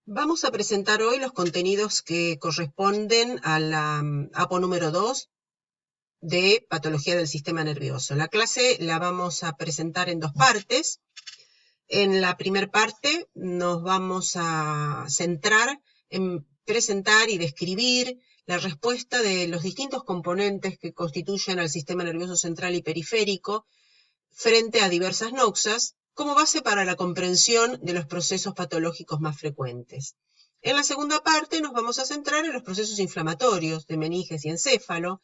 Vamos a presentar hoy los contenidos que corresponden a la APO número 2 de Patología del Sistema Nervioso. La clase la vamos a presentar en dos partes. En la primera parte nos vamos a centrar en presentar y describir la respuesta de los distintos componentes que constituyen al sistema nervioso central y periférico frente a diversas noxas, como base para la comprensión de los procesos patológicos más frecuentes. En la segunda parte nos vamos a centrar en los procesos inflamatorios de meninges y encéfalo.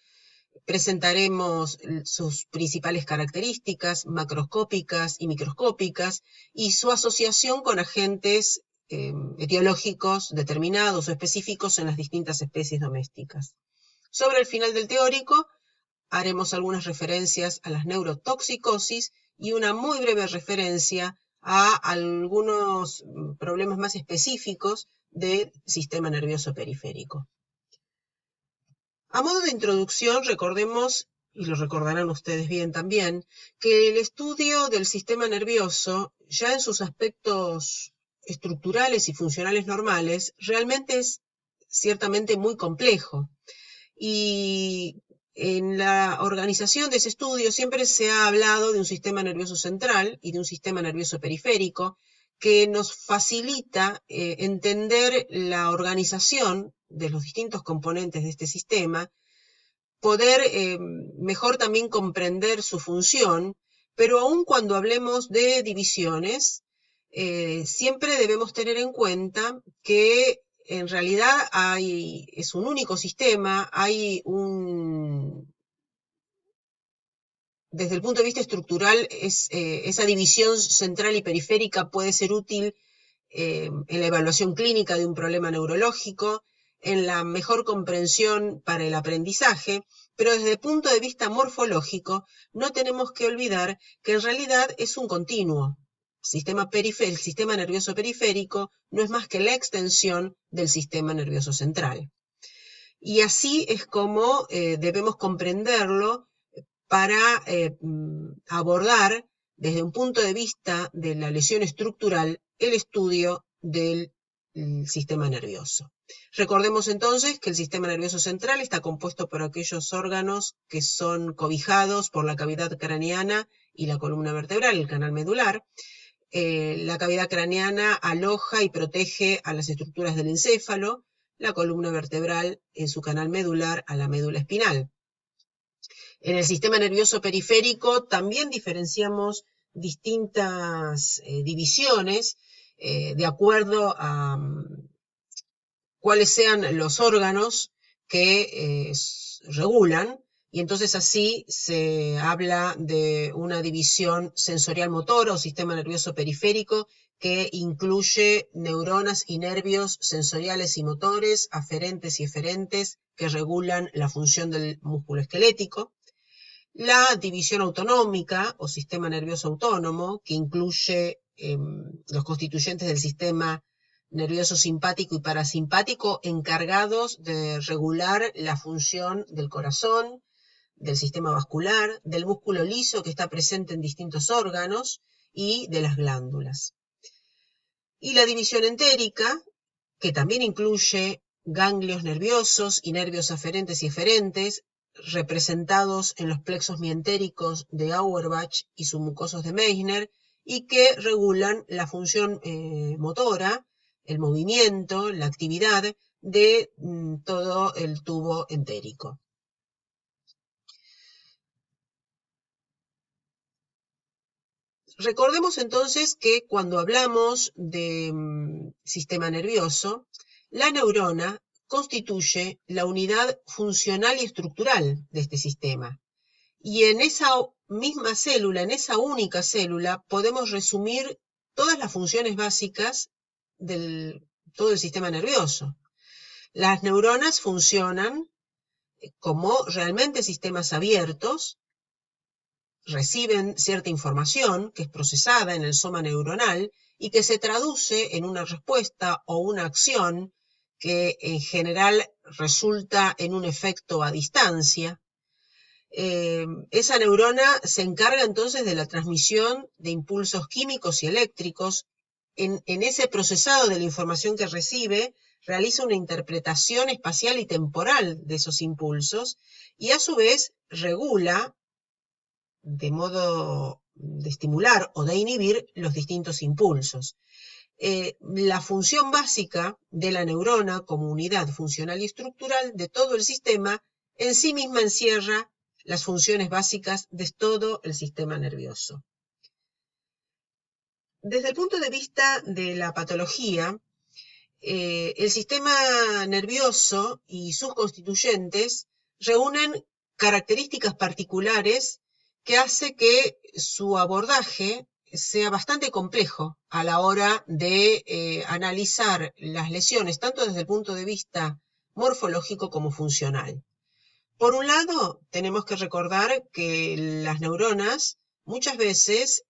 Presentaremos sus principales características macroscópicas y microscópicas y su asociación con agentes etiológicos determinados o específicos en las distintas especies domésticas. Sobre el final del teórico, haremos algunas referencias a las neurotoxicosis y una muy breve referencia a algunos problemas más específicos del sistema nervioso periférico. A modo de introducción, recordemos, y lo recordarán ustedes bien también, que el estudio del sistema nervioso, ya en sus aspectos estructurales y funcionales normales, realmente es ciertamente muy complejo. Y en la organización de ese estudio siempre se ha hablado de un sistema nervioso central y de un sistema nervioso periférico que nos facilita entender la organización de los distintos componentes de este sistema, poder mejor también comprender su función, pero aun cuando hablemos de divisiones, siempre debemos tener en cuenta que en realidad es un único sistema, desde el punto de vista estructural, esa división central y periférica puede ser útil en la evaluación clínica de un problema neurológico, en la mejor comprensión para el aprendizaje, pero desde el punto de vista morfológico no tenemos que olvidar que en realidad es un continuo. El sistema nervioso periférico no es más que la extensión del sistema nervioso central. Y así es como debemos comprenderlo para abordar desde un punto de vista de la lesión estructural el estudio del sistema nervioso. Recordemos entonces que el sistema nervioso central está compuesto por aquellos órganos que son cobijados por la cavidad craneana y la columna vertebral, el canal medular. La cavidad craneana aloja y protege a las estructuras del encéfalo, la columna vertebral en su canal medular a la médula espinal. En el sistema nervioso periférico también diferenciamos distintas divisiones de acuerdo a cuáles sean los órganos que regulan, y entonces así se habla de una división sensorial motora o sistema nervioso periférico que incluye neuronas y nervios sensoriales y motores, aferentes y eferentes, que regulan la función del músculo esquelético. La división autonómica o sistema nervioso autónomo, que incluye los constituyentes del sistema nervioso simpático y parasimpático encargados de regular la función del corazón, del sistema vascular, del músculo liso que está presente en distintos órganos y de las glándulas. Y la división entérica, que también incluye ganglios nerviosos y nervios aferentes y eferentes, representados en los plexos mientéricos de Auerbach y submucosos de Meissner, y que regulan la función motora, el movimiento, la actividad de todo el tubo entérico. Recordemos entonces que cuando hablamos de sistema nervioso, la neurona constituye la unidad funcional y estructural de este sistema. Y en esa misma célula, en esa única célula, podemos resumir todas las funciones básicas de todo el sistema nervioso. Las neuronas funcionan como realmente sistemas abiertos, reciben cierta información que es procesada en el soma neuronal y que se traduce en una respuesta o una acción que en general resulta en un efecto a distancia. Esa neurona se encarga entonces de la transmisión de impulsos químicos y eléctricos en ese procesado de la información que recibe, realiza una interpretación espacial y temporal de esos impulsos y a su vez regula de modo de estimular o de inhibir los distintos impulsos. La función básica de la neurona como unidad funcional y estructural de todo el sistema en sí misma encierra las funciones básicas de todo el sistema nervioso. Desde el punto de vista de la patología, el sistema nervioso y sus constituyentes reúnen características particulares que hace que su abordaje sea bastante complejo a la hora de analizar las lesiones, tanto desde el punto de vista morfológico como funcional. Por un lado, tenemos que recordar que las neuronas muchas veces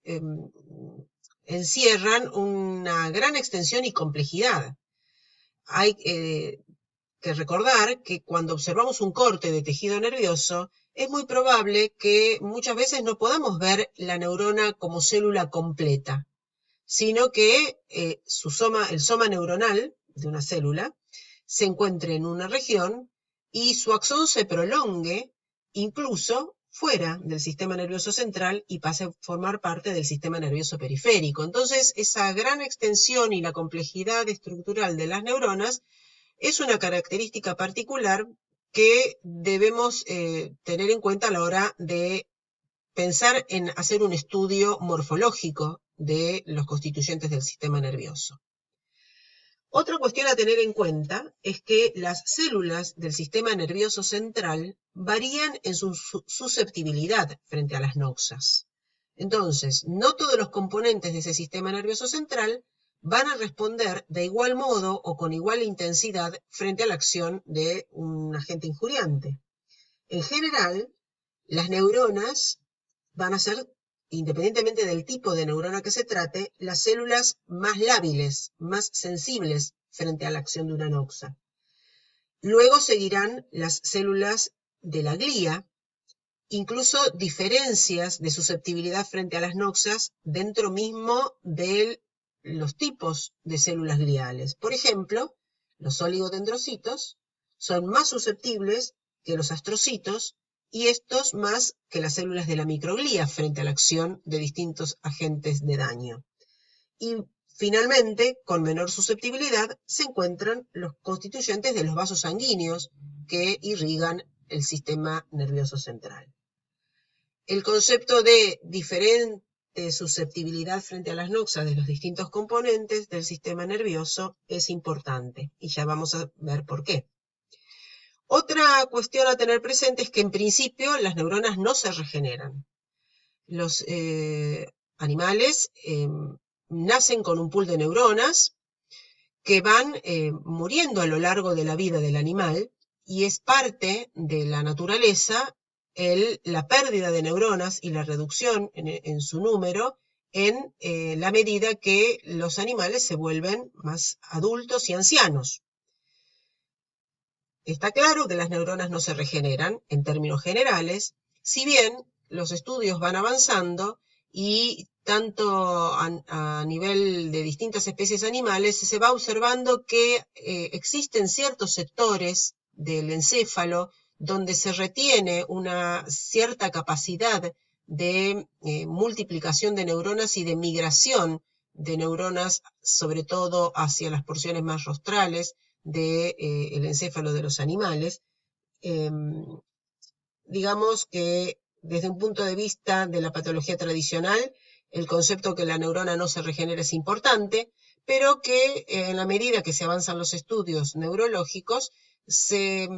encierran una gran extensión y complejidad. Hay que recordar que cuando observamos un corte de tejido nervioso, es muy probable que muchas veces no podamos ver la neurona como célula completa, sino que el soma neuronal de una célula se encuentre en una región y su axón se prolongue incluso fuera del sistema nervioso central y pase a formar parte del sistema nervioso periférico. Entonces, esa gran extensión y la complejidad estructural de las neuronas es una característica particular que debemos tener en cuenta a la hora de pensar en hacer un estudio morfológico de los constituyentes del sistema nervioso. Otra cuestión a tener en cuenta es que las células del sistema nervioso central varían en su susceptibilidad frente a las noxas. Entonces, no todos los componentes de ese sistema nervioso central van a responder de igual modo o con igual intensidad frente a la acción de un agente injuriante. En general, las neuronas van a ser, independientemente del tipo de neurona que se trate, las células más lábiles, más sensibles frente a la acción de una noxa. Luego seguirán las células de la glía, incluso diferencias de susceptibilidad frente a las noxas dentro mismo de los tipos de células gliales. Por ejemplo, los oligodendrocitos son más susceptibles que los astrocitos y estos más que las células de la microglía frente a la acción de distintos agentes de daño. Y finalmente, con menor susceptibilidad, se encuentran los constituyentes de los vasos sanguíneos que irrigan el sistema nervioso central. El concepto de diferente susceptibilidad frente a las noxas de los distintos componentes del sistema nervioso es importante y ya vamos a ver por qué. Otra cuestión a tener presente es que en principio las neuronas no se regeneran. Los animales nacen con un pool de neuronas que van muriendo a lo largo de la vida del animal y es parte de la naturaleza la pérdida de neuronas y la reducción en su número en la medida que los animales se vuelven más adultos y ancianos. Está claro que las neuronas no se regeneran en términos generales, si bien los estudios van avanzando y tanto a nivel de distintas especies animales se va observando que existen ciertos sectores del encéfalo donde se retiene una cierta capacidad de multiplicación de neuronas y de migración de neuronas, sobre todo hacia las porciones más rostrales del encéfalo de los animales. Digamos que desde un punto de vista de la patología tradicional, el concepto que la neurona no se regenera es importante, pero que en la medida que se avanzan los estudios neurológicos, se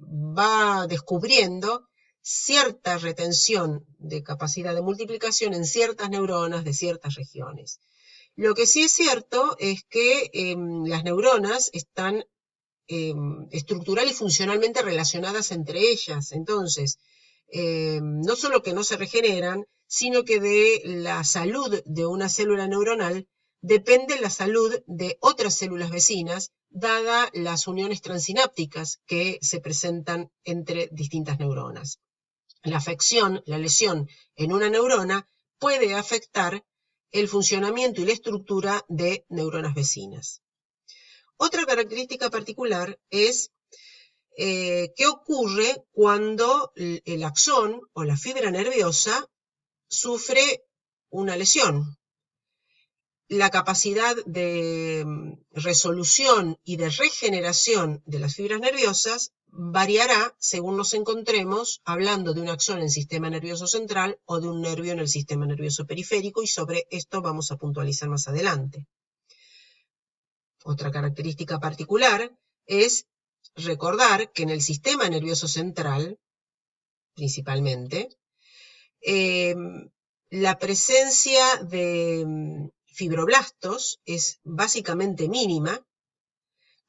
va descubriendo cierta retención de capacidad de multiplicación en ciertas neuronas de ciertas regiones. Lo que sí es cierto es que las neuronas están estructural y funcionalmente relacionadas entre ellas. Entonces, no solo que no se regeneran, sino que de la salud de una célula neuronal depende la salud de otras células vecinas, dada las uniones transinápticas que se presentan entre distintas neuronas. La afección, la lesión en una neurona puede afectar el funcionamiento y la estructura de neuronas vecinas. Otra característica particular es qué ocurre cuando el axón o la fibra nerviosa sufre una lesión. La capacidad de resolución y de regeneración de las fibras nerviosas variará según nos encontremos hablando de un axón en el sistema nervioso central o de un nervio en el sistema nervioso periférico, y sobre esto vamos a puntualizar más adelante. Otra característica particular es recordar que en el sistema nervioso central, principalmente, la presencia de fibroblastos es básicamente mínima,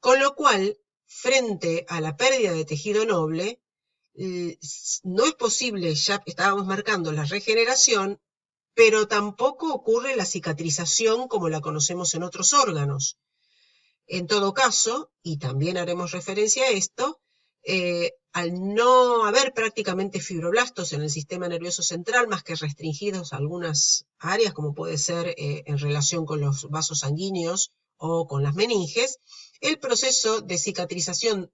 con lo cual, frente a la pérdida de tejido noble, no es posible, ya estábamos marcando la regeneración, pero tampoco ocurre la cicatrización como la conocemos en otros órganos. En todo caso, y también haremos referencia a esto, al no haber prácticamente fibroblastos en el sistema nervioso central, más que restringidos a algunas áreas, como puede ser en relación con los vasos sanguíneos o con las meninges, el proceso de cicatrización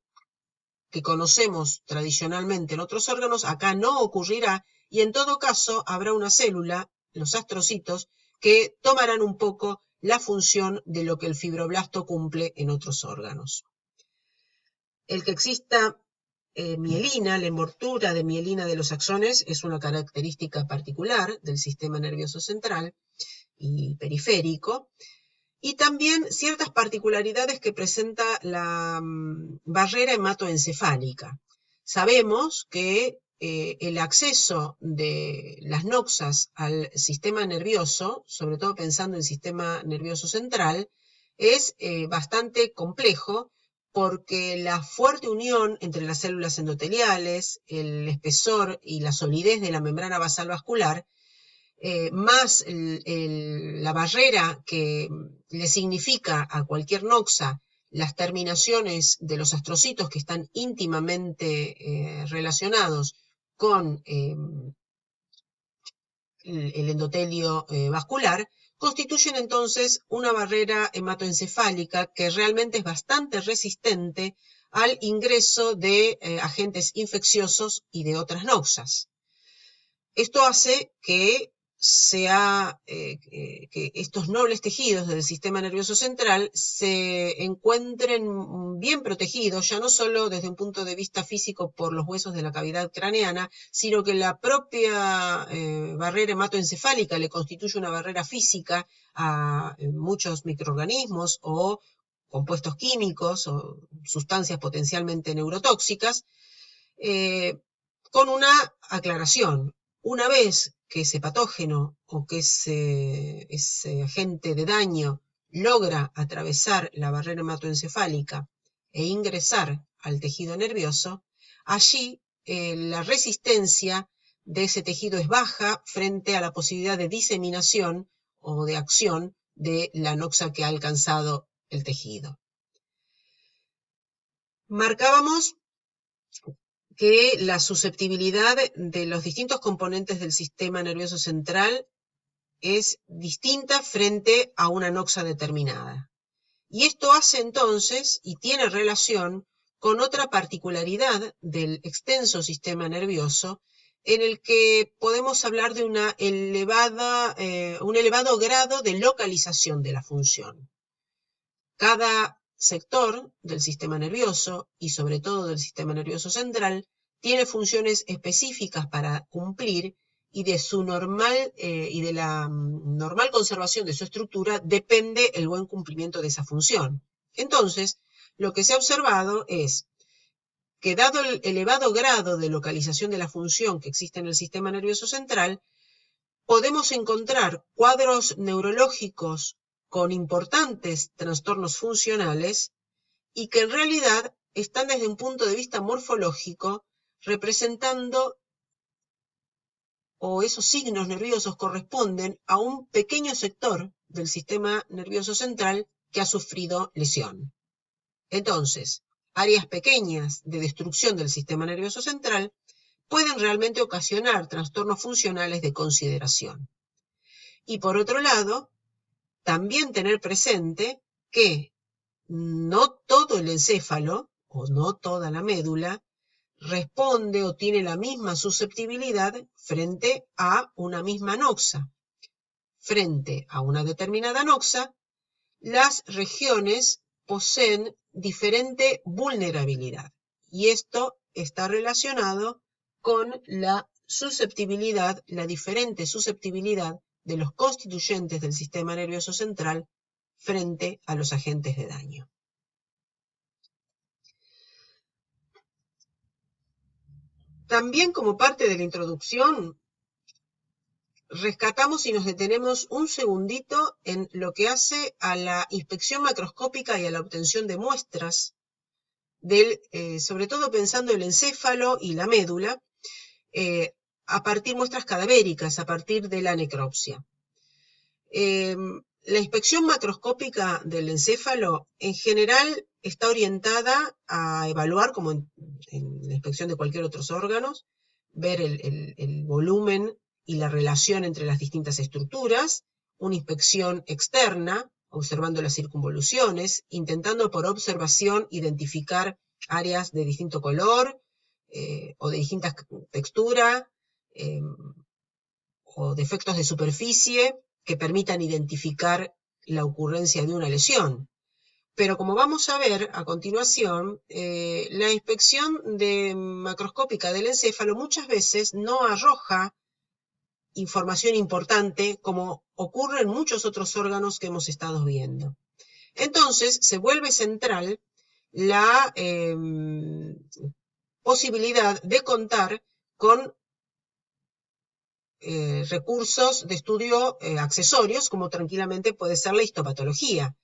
que conocemos tradicionalmente en otros órganos acá no ocurrirá, y en todo caso habrá una célula, los astrocitos, que tomarán un poco la función de lo que el fibroblasto cumple en otros órganos. El que exista mielina, la envoltura de mielina de los axones, es una característica particular del sistema nervioso central y periférico, y también ciertas particularidades que presenta la barrera hematoencefálica. Sabemos que el acceso de las noxas al sistema nervioso, sobre todo pensando en el sistema nervioso central, es bastante complejo, porque la fuerte unión entre las células endoteliales, el espesor y la solidez de la membrana basal vascular, más la barrera que le significa a cualquier noxa las terminaciones de los astrocitos que están íntimamente relacionados con el endotelio vascular, constituyen entonces una barrera hematoencefálica que realmente es bastante resistente al ingreso de agentes infecciosos y de otras noxas. Esto hace que estos nobles tejidos del sistema nervioso central se encuentren bien protegidos, ya no solo desde un punto de vista físico por los huesos de la cavidad craneana, sino que la propia barrera hematoencefálica le constituye una barrera física a muchos microorganismos o compuestos químicos o sustancias potencialmente neurotóxicas, con una aclaración. Una vez que ese patógeno o que ese agente de daño logra atravesar la barrera hematoencefálica e ingresar al tejido nervioso, allí la resistencia de ese tejido es baja frente a la posibilidad de diseminación o de acción de la noxa que ha alcanzado el tejido. Marcábamos que la susceptibilidad de los distintos componentes del sistema nervioso central es distinta frente a una noxa determinada. Y esto hace entonces, y tiene relación con otra particularidad del extenso sistema nervioso, en el que podemos hablar de un elevado grado de localización de la función. Cada sector del sistema nervioso, y sobre todo del sistema nervioso central, tiene funciones específicas para cumplir, y de su normal y de la normal conservación de su estructura depende el buen cumplimiento de esa función. Entonces, lo que se ha observado es que, dado el elevado grado de localización de la función que existe en el sistema nervioso central, podemos encontrar cuadros neurológicos con importantes trastornos funcionales y que en realidad están desde un punto de vista morfológico representando, o esos signos nerviosos corresponden a un pequeño sector del sistema nervioso central que ha sufrido lesión. Entonces, áreas pequeñas de destrucción del sistema nervioso central pueden realmente ocasionar trastornos funcionales de consideración. Y por otro lado, también tener presente que no todo el encéfalo, o no toda la médula, responde o tiene la misma susceptibilidad frente a una misma noxa. Frente a una determinada noxa, las regiones poseen diferente vulnerabilidad. Y esto está relacionado con la susceptibilidad, la diferente susceptibilidad de los constituyentes del sistema nervioso central frente a los agentes de daño. También como parte de la introducción, rescatamos y nos detenemos un segundito en lo que hace a la inspección macroscópica y a la obtención de muestras, sobre todo pensando el encéfalo y la médula, a partir de muestras cadavéricas, a partir de la necropsia. La inspección macroscópica del encéfalo en general está orientada a evaluar, como en la inspección de cualquier otro órgano, ver el volumen y la relación entre las distintas estructuras, una inspección externa, observando las circunvoluciones, intentando por observación identificar áreas de distinto color o de distinta textura o defectos de superficie que permitan identificar la ocurrencia de una lesión. Pero como vamos a ver a continuación, la inspección macroscópica del encéfalo muchas veces no arroja información importante como ocurre en muchos otros órganos que hemos estado viendo. Entonces se vuelve central la posibilidad de contar con recursos de estudio accesorios, como tranquilamente puede ser la histopatología.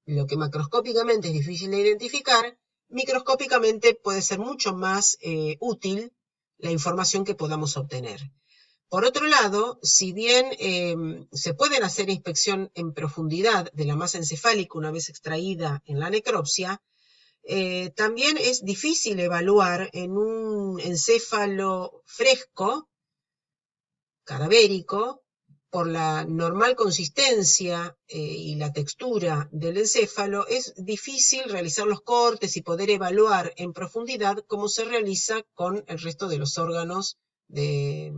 Lo que macroscópicamente es difícil de identificar, microscópicamente puede ser mucho más útil la información que podamos obtener. Por otro lado, si bien se pueden hacer inspección en profundidad de la masa encefálica una vez extraída en la necropsia, también es difícil evaluar en un encéfalo fresco, cadavérico, por la normal consistencia y la textura del encéfalo, es difícil realizar los cortes y poder evaluar en profundidad cómo se realiza con el resto de los órganos de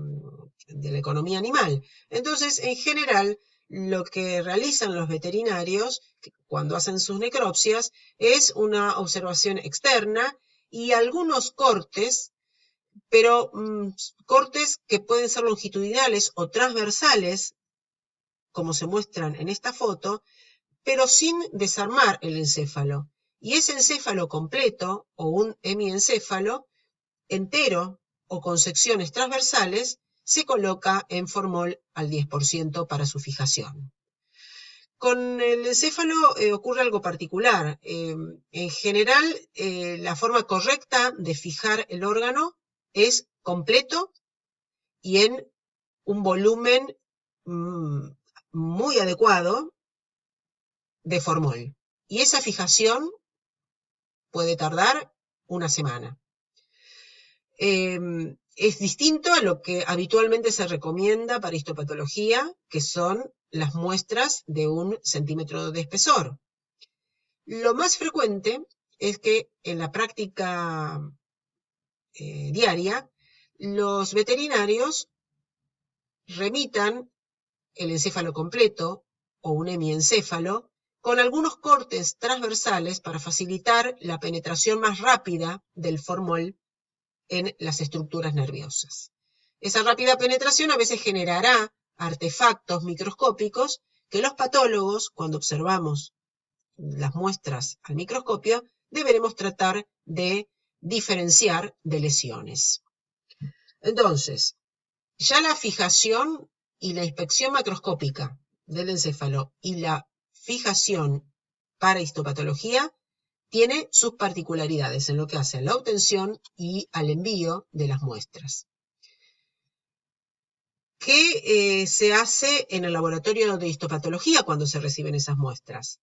la economía animal. Entonces, en general, lo que realizan los veterinarios cuando hacen sus necropsias es una observación externa y algunos cortes, pero cortes que pueden ser longitudinales o transversales, como se muestran en esta foto, pero sin desarmar el encéfalo. Y ese encéfalo completo o un hemiencéfalo entero o con secciones transversales se coloca en formol al 10% para su fijación. Con el encéfalo ocurre algo particular. En general, la forma correcta de fijar el órgano es completo y en un volumen muy adecuado de formol. Y esa fijación puede tardar una semana. Es distinto a lo que habitualmente se recomienda para histopatología, que son las muestras de 1 centímetro de espesor. Lo más frecuente es que en la práctica diaria, los veterinarios remitan el encéfalo completo o un hemiencéfalo con algunos cortes transversales para facilitar la penetración más rápida del formol en las estructuras nerviosas. Esa rápida penetración a veces generará artefactos microscópicos que los patólogos, cuando observamos las muestras al microscopio, deberemos tratar de diferenciar de lesiones. Entonces, ya la fijación y la inspección macroscópica del encéfalo y la fijación para histopatología tiene sus particularidades en lo que hace a la obtención y al envío de las muestras. ¿Qué se hace en el laboratorio de histopatología cuando se reciben esas muestras?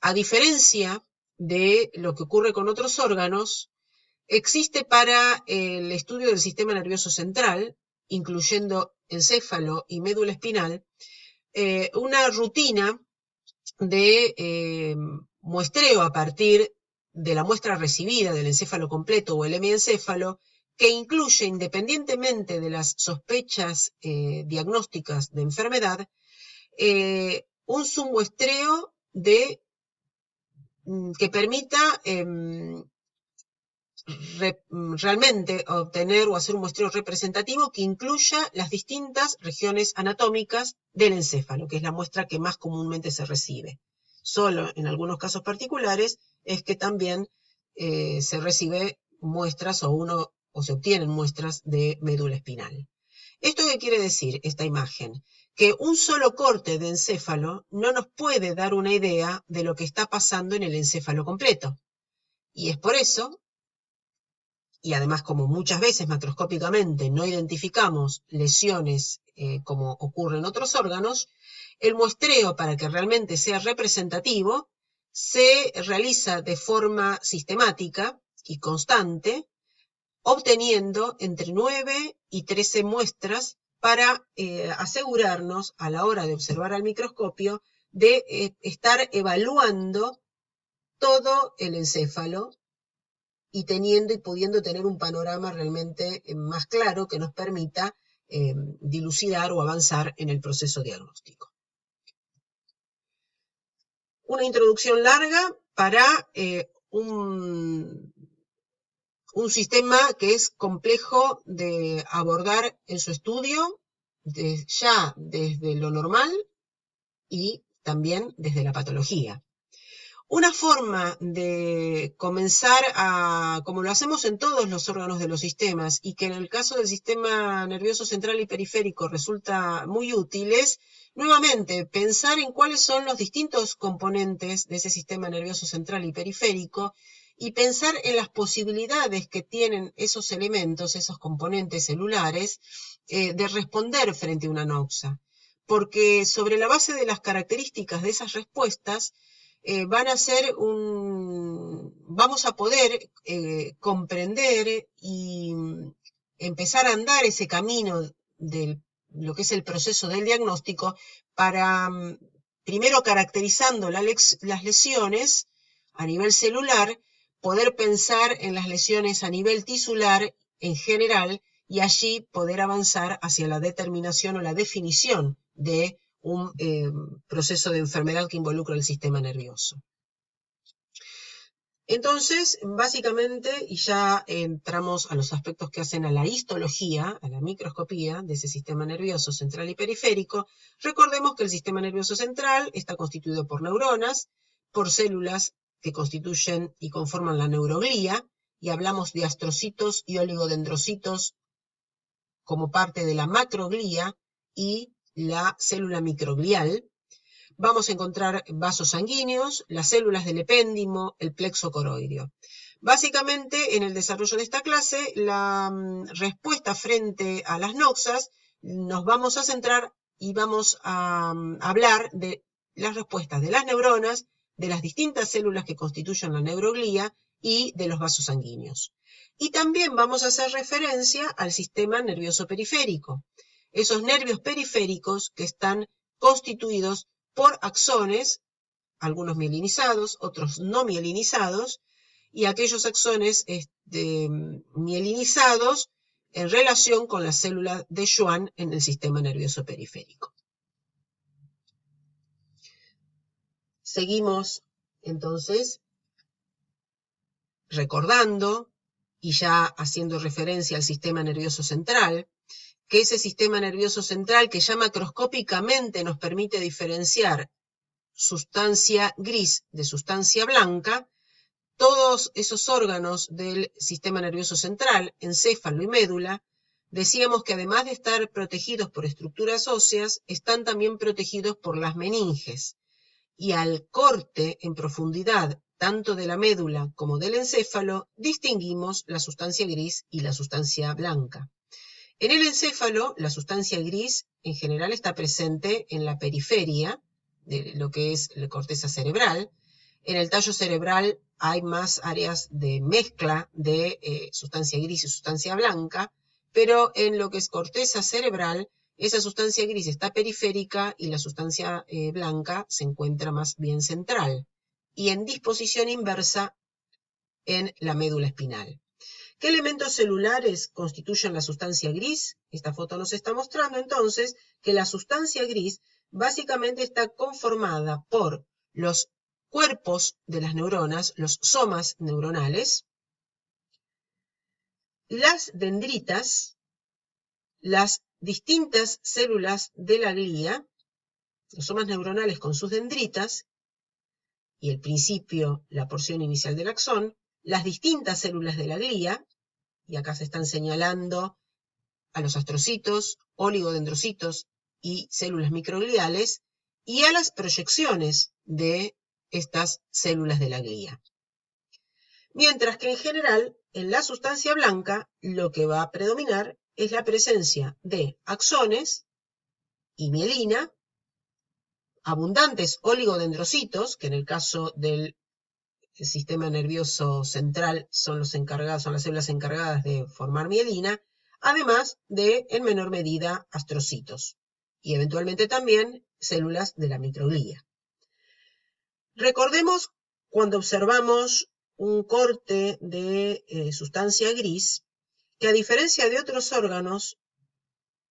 A diferencia de lo que ocurre con otros órganos, existe para el estudio del sistema nervioso central, incluyendo encéfalo y médula espinal, una rutina de muestreo a partir de la muestra recibida del encéfalo completo o el hemiencéfalo, que incluye, independientemente de las sospechas diagnósticas de enfermedad, un submuestreo que permita realmente obtener o hacer un muestreo representativo que incluya las distintas regiones anatómicas del encéfalo, que es la muestra que más comúnmente se recibe. Solo en algunos casos particulares es que también se recibe muestras o se obtienen muestras de médula espinal. ¿Esto qué quiere decir, esta imagen? Que un solo corte de encéfalo no nos puede dar una idea de lo que está pasando en el encéfalo completo. Y es por eso, y además como muchas veces macroscópicamente no identificamos lesiones como ocurre en otros órganos, el muestreo, para que realmente sea representativo, se realiza de forma sistemática y constante, obteniendo entre 9 y 13 muestras para asegurarnos a la hora de observar al microscopio de estar evaluando todo el encéfalo y teniendo y pudiendo tener un panorama realmente más claro que nos permita dilucidar o avanzar en el proceso diagnóstico. Una introducción larga para un sistema que es complejo de abordar en su estudio, ya desde lo normal y también desde la patología. Una forma de comenzar como lo hacemos en todos los órganos de los sistemas, y que en el caso del sistema nervioso central y periférico resulta muy útil, es nuevamente pensar en cuáles son los distintos componentes de ese sistema nervioso central y periférico, y pensar en las posibilidades que tienen esos elementos, esos componentes celulares, de responder frente a una noxa. Porque sobre la base de las características de esas respuestas, vamos a poder comprender y empezar a andar ese camino de lo que es el proceso del diagnóstico para, primero caracterizando las lesiones a nivel celular, poder pensar en las lesiones a nivel tisular en general y allí poder avanzar hacia la determinación o la definición de un proceso de enfermedad que involucra el sistema nervioso. Entonces, básicamente, y ya entramos a los aspectos que hacen a la histología, a la microscopía de ese sistema nervioso central y periférico, recordemos que el sistema nervioso central está constituido por neuronas, por células que constituyen y conforman la neuroglía, y hablamos de astrocitos y oligodendrocitos como parte de la macroglía y la célula microglial. Vamos a encontrar vasos sanguíneos, las células del epéndimo, el plexo coroideo. Básicamente, en el desarrollo de esta clase, la respuesta frente a las noxas, nos vamos a centrar y vamos a hablar de las respuestas de las neuronas, de las distintas células que constituyen la neuroglía y de los vasos sanguíneos. Y también vamos a hacer referencia al sistema nervioso periférico, esos nervios periféricos que están constituidos por axones, algunos mielinizados, otros no mielinizados, y aquellos axones mielinizados en relación con la célula de Schwann en el sistema nervioso periférico. Seguimos entonces recordando y ya haciendo referencia al sistema nervioso central, que ese sistema nervioso central que ya macroscópicamente nos permite diferenciar sustancia gris de sustancia blanca, todos esos órganos del sistema nervioso central, encéfalo y médula, decíamos que además de estar protegidos por estructuras óseas, están también protegidos por las meninges. Y al corte en profundidad tanto de la médula como del encéfalo, distinguimos la sustancia gris y la sustancia blanca. En el encéfalo, la sustancia gris en general está presente en la periferia de lo que es la corteza cerebral. En el tallo cerebral hay más áreas de mezcla de sustancia gris y sustancia blanca, pero en lo que es corteza cerebral esa sustancia gris está periférica y la sustancia blanca se encuentra más bien central y en disposición inversa en la médula espinal. ¿Qué elementos celulares constituyen la sustancia gris? Esta foto nos está mostrando entonces que la sustancia gris básicamente está conformada por los cuerpos de las neuronas, los somas neuronales, las dendritas, las distintas células de la glía, los somas neuronales con sus dendritas, y el principio, la porción inicial del axón, las distintas células de la glía, y acá se están señalando a los astrocitos, oligodendrocitos y células microgliales, y a las proyecciones de estas células de la glía. Mientras que en general, en la sustancia blanca, lo que va a predominar es la presencia de axones y mielina, abundantes oligodendrocitos, que en el caso del sistema nervioso central son las células encargadas de formar mielina, además de, en menor medida, astrocitos y eventualmente también células de la microglía. Recordemos cuando observamos un corte de sustancia gris, que a diferencia de otros órganos,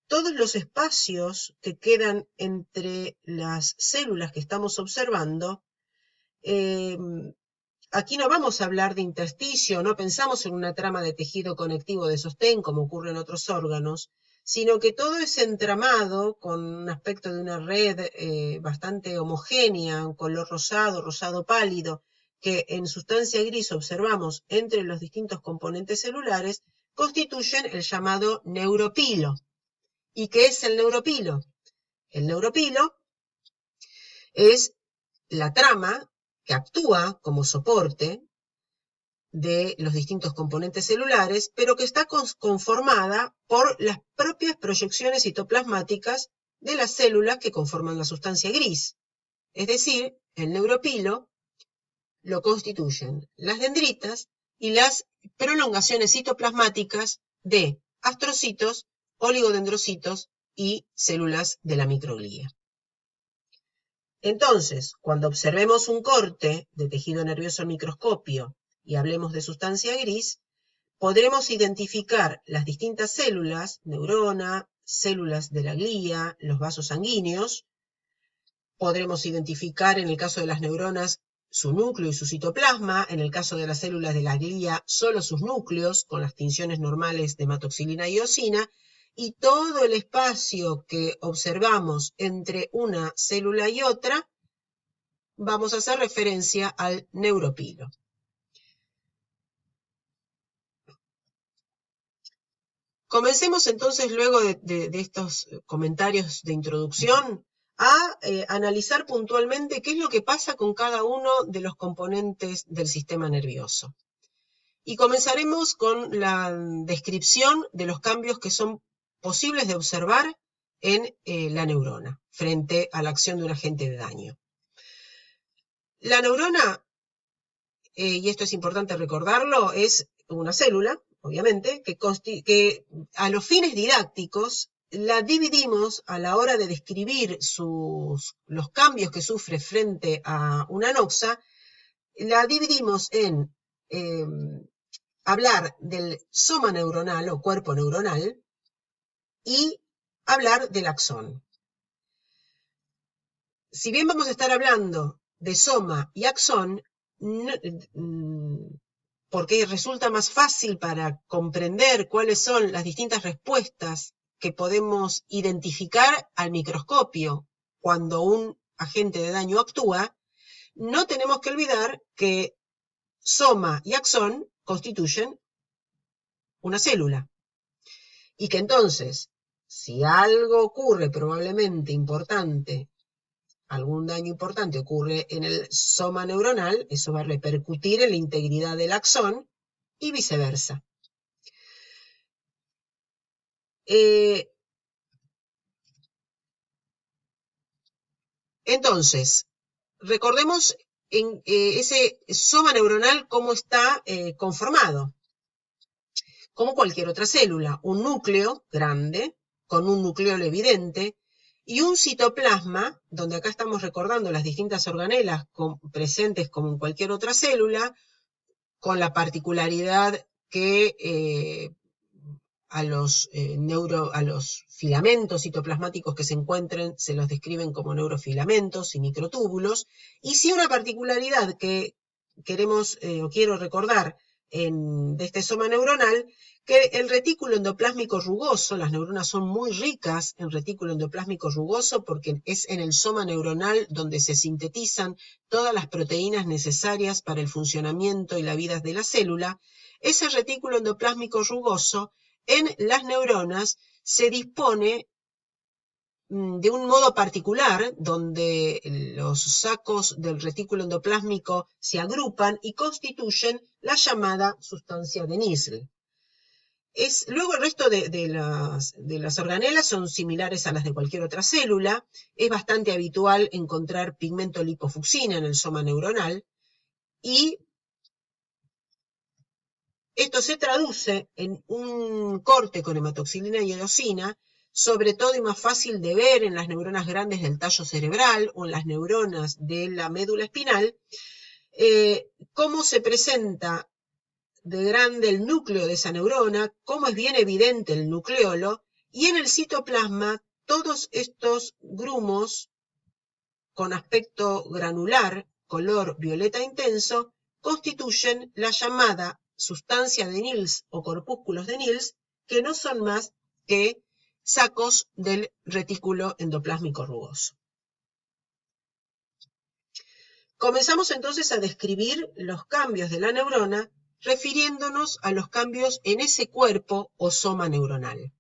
todos los espacios que quedan entre las células que estamos observando, aquí no vamos a hablar de intersticio, no pensamos en una trama de tejido conectivo de sostén como ocurre en otros órganos, sino que todo es entramado con un aspecto de una red bastante homogénea, un color rosado, rosado pálido, que en sustancia gris observamos entre los distintos componentes celulares, constituyen el llamado neuropilo. ¿Y qué es el neuropilo? El neuropilo es la trama que actúa como soporte de los distintos componentes celulares, pero que está conformada por las propias proyecciones citoplasmáticas de las células que conforman la sustancia gris. Es decir, el neuropilo lo constituyen las dendritas y las prolongaciones citoplasmáticas de astrocitos, oligodendrocitos y células de la microglía. Entonces, cuando observemos un corte de tejido nervioso al microscopio y hablemos de sustancia gris, podremos identificar las distintas células, neurona, células de la glía, los vasos sanguíneos. Podremos identificar, en el caso de las neuronas, su núcleo y su citoplasma, en el caso de las células de la glía, solo sus núcleos, con las tinciones normales de hematoxilina y eosina, y todo el espacio que observamos entre una célula y otra, vamos a hacer referencia al neuropilo. Comencemos entonces, luego de estos comentarios de introducción, a analizar puntualmente qué es lo que pasa con cada uno de los componentes del sistema nervioso. Y comenzaremos con la descripción de los cambios que son posibles de observar en la neurona frente a la acción de un agente de daño. La neurona, y esto es importante recordarlo, es una célula, obviamente, que a los fines didácticos la dividimos a la hora de describir los cambios que sufre frente a una anoxa, la dividimos en hablar del soma neuronal o cuerpo neuronal y hablar del axón. Si bien vamos a estar hablando de soma y axón, porque resulta más fácil para comprender cuáles son las distintas respuestas que podemos identificar al microscopio cuando un agente de daño actúa, no tenemos que olvidar que soma y axón constituyen una célula. Y que entonces, si algo ocurre probablemente importante, algún daño importante ocurre en el soma neuronal, eso va a repercutir en la integridad del axón y viceversa. Entonces, recordemos en ese soma neuronal cómo está conformado. Como cualquier otra célula, un núcleo grande con un nucleolo evidente, y un citoplasma, donde acá estamos recordando las distintas organelas presentes como en cualquier otra célula, con la particularidad que a los filamentos citoplasmáticos que se encuentren se los describen como neurofilamentos y microtúbulos, y sí una particularidad que queremos o quiero recordar de este soma neuronal, que el retículo endoplásmico rugoso, las neuronas son muy ricas en retículo endoplásmico rugoso porque es en el soma neuronal donde se sintetizan todas las proteínas necesarias para el funcionamiento y la vida de la célula. Ese retículo endoplásmico rugoso en las neuronas se dispone de un modo particular, donde los sacos del retículo endoplásmico se agrupan y constituyen la llamada sustancia de Nissl. Luego el resto de las organelas son similares a las de cualquier otra célula. Es bastante habitual encontrar pigmento lipofucsina en el soma neuronal y esto se traduce en un corte con hematoxilina y eosina, sobre todo y más fácil de ver en las neuronas grandes del tallo cerebral o en las neuronas de la médula espinal, cómo se presenta de grande el núcleo de esa neurona, cómo es bien evidente el nucleolo, y en el citoplasma todos estos grumos con aspecto granular, color violeta intenso, constituyen la llamada sustancia de Nils o corpúsculos de Nils, que no son más que sacos del retículo endoplásmico rugoso. Comenzamos entonces a describir los cambios de la neurona, refiriéndonos a los cambios en ese cuerpo o soma neuronal.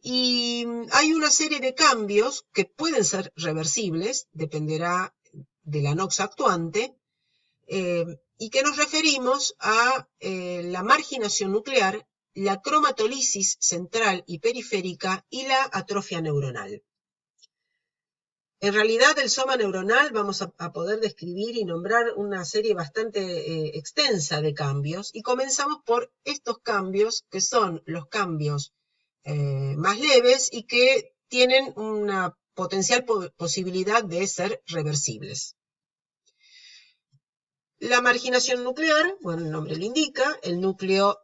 Y hay una serie de cambios que pueden ser reversibles, dependerá de la nox actuante, y que nos referimos a la marginación nuclear, la cromatolisis central y periférica y la atrofia neuronal. En realidad, el soma neuronal vamos a poder describir y nombrar una serie bastante extensa de cambios, y comenzamos por estos cambios, que son los cambios más leves y que tienen una potencial posibilidad de ser reversibles. La marginación nuclear, bueno, el nombre lo indica, el núcleo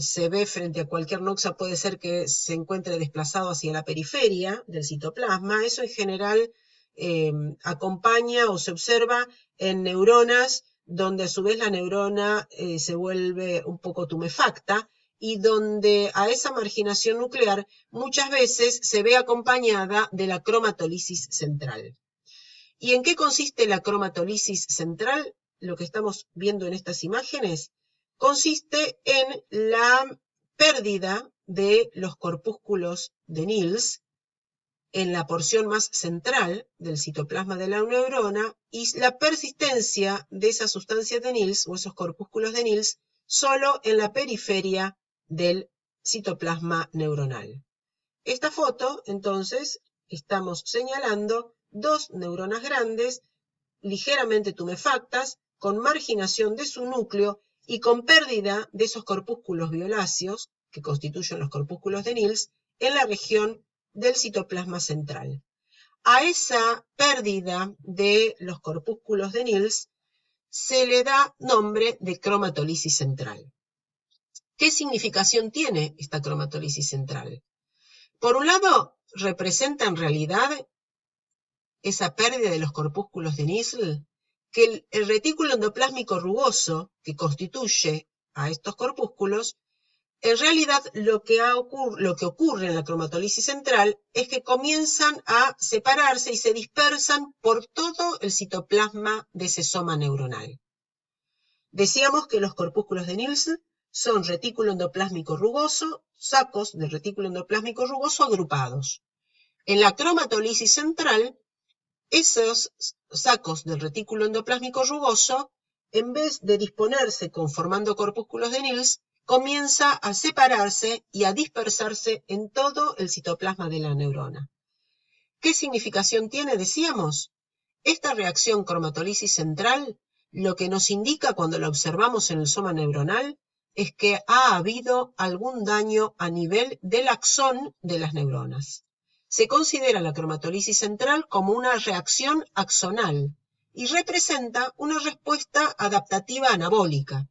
se ve frente a cualquier noxa, puede ser que se encuentre desplazado hacia la periferia del citoplasma. Eso en general acompaña o se observa en neuronas donde a su vez la neurona se vuelve un poco tumefacta y donde a esa marginación nuclear muchas veces se ve acompañada de la cromatolisis central. ¿Y en qué consiste la cromatolisis central? Lo que estamos viendo en estas imágenes consiste en la pérdida de los corpúsculos de Nils en la porción más central del citoplasma de la neurona y la persistencia de esas sustancias de Nils o esos corpúsculos de Nils solo en la periferia del citoplasma neuronal. Esta foto, entonces, estamos señalando dos neuronas grandes, ligeramente tumefactas, con marginación de su núcleo y con pérdida de esos corpúsculos violáceos, que constituyen los corpúsculos de Nils, en la región del citoplasma central. A esa pérdida de los corpúsculos de Nils se le da nombre de cromatolisis central. ¿Qué significación tiene esta cromatolisis central? Por un lado, representa en realidad esa pérdida de los corpúsculos de Nils, que el retículo endoplásmico rugoso que constituye a estos corpúsculos, en realidad lo que ocurre en la cromatolisis central es que comienzan a separarse y se dispersan por todo el citoplasma de ese soma neuronal. Decíamos que los corpúsculos de Nils son retículo endoplásmico rugoso, sacos de retículo endoplásmico rugoso agrupados. En la cromatolisis central, esos sacos del retículo endoplásmico rugoso, en vez de disponerse conformando corpúsculos de Nils, comienza a separarse y a dispersarse en todo el citoplasma de la neurona. ¿Qué significación tiene? Decíamos, esta reacción cromatolisis central, lo que nos indica cuando la observamos en el soma neuronal, es que ha habido algún daño a nivel del axón de las neuronas. Se considera la cromatólisis central como una reacción axonal y representa una respuesta adaptativa anabólica.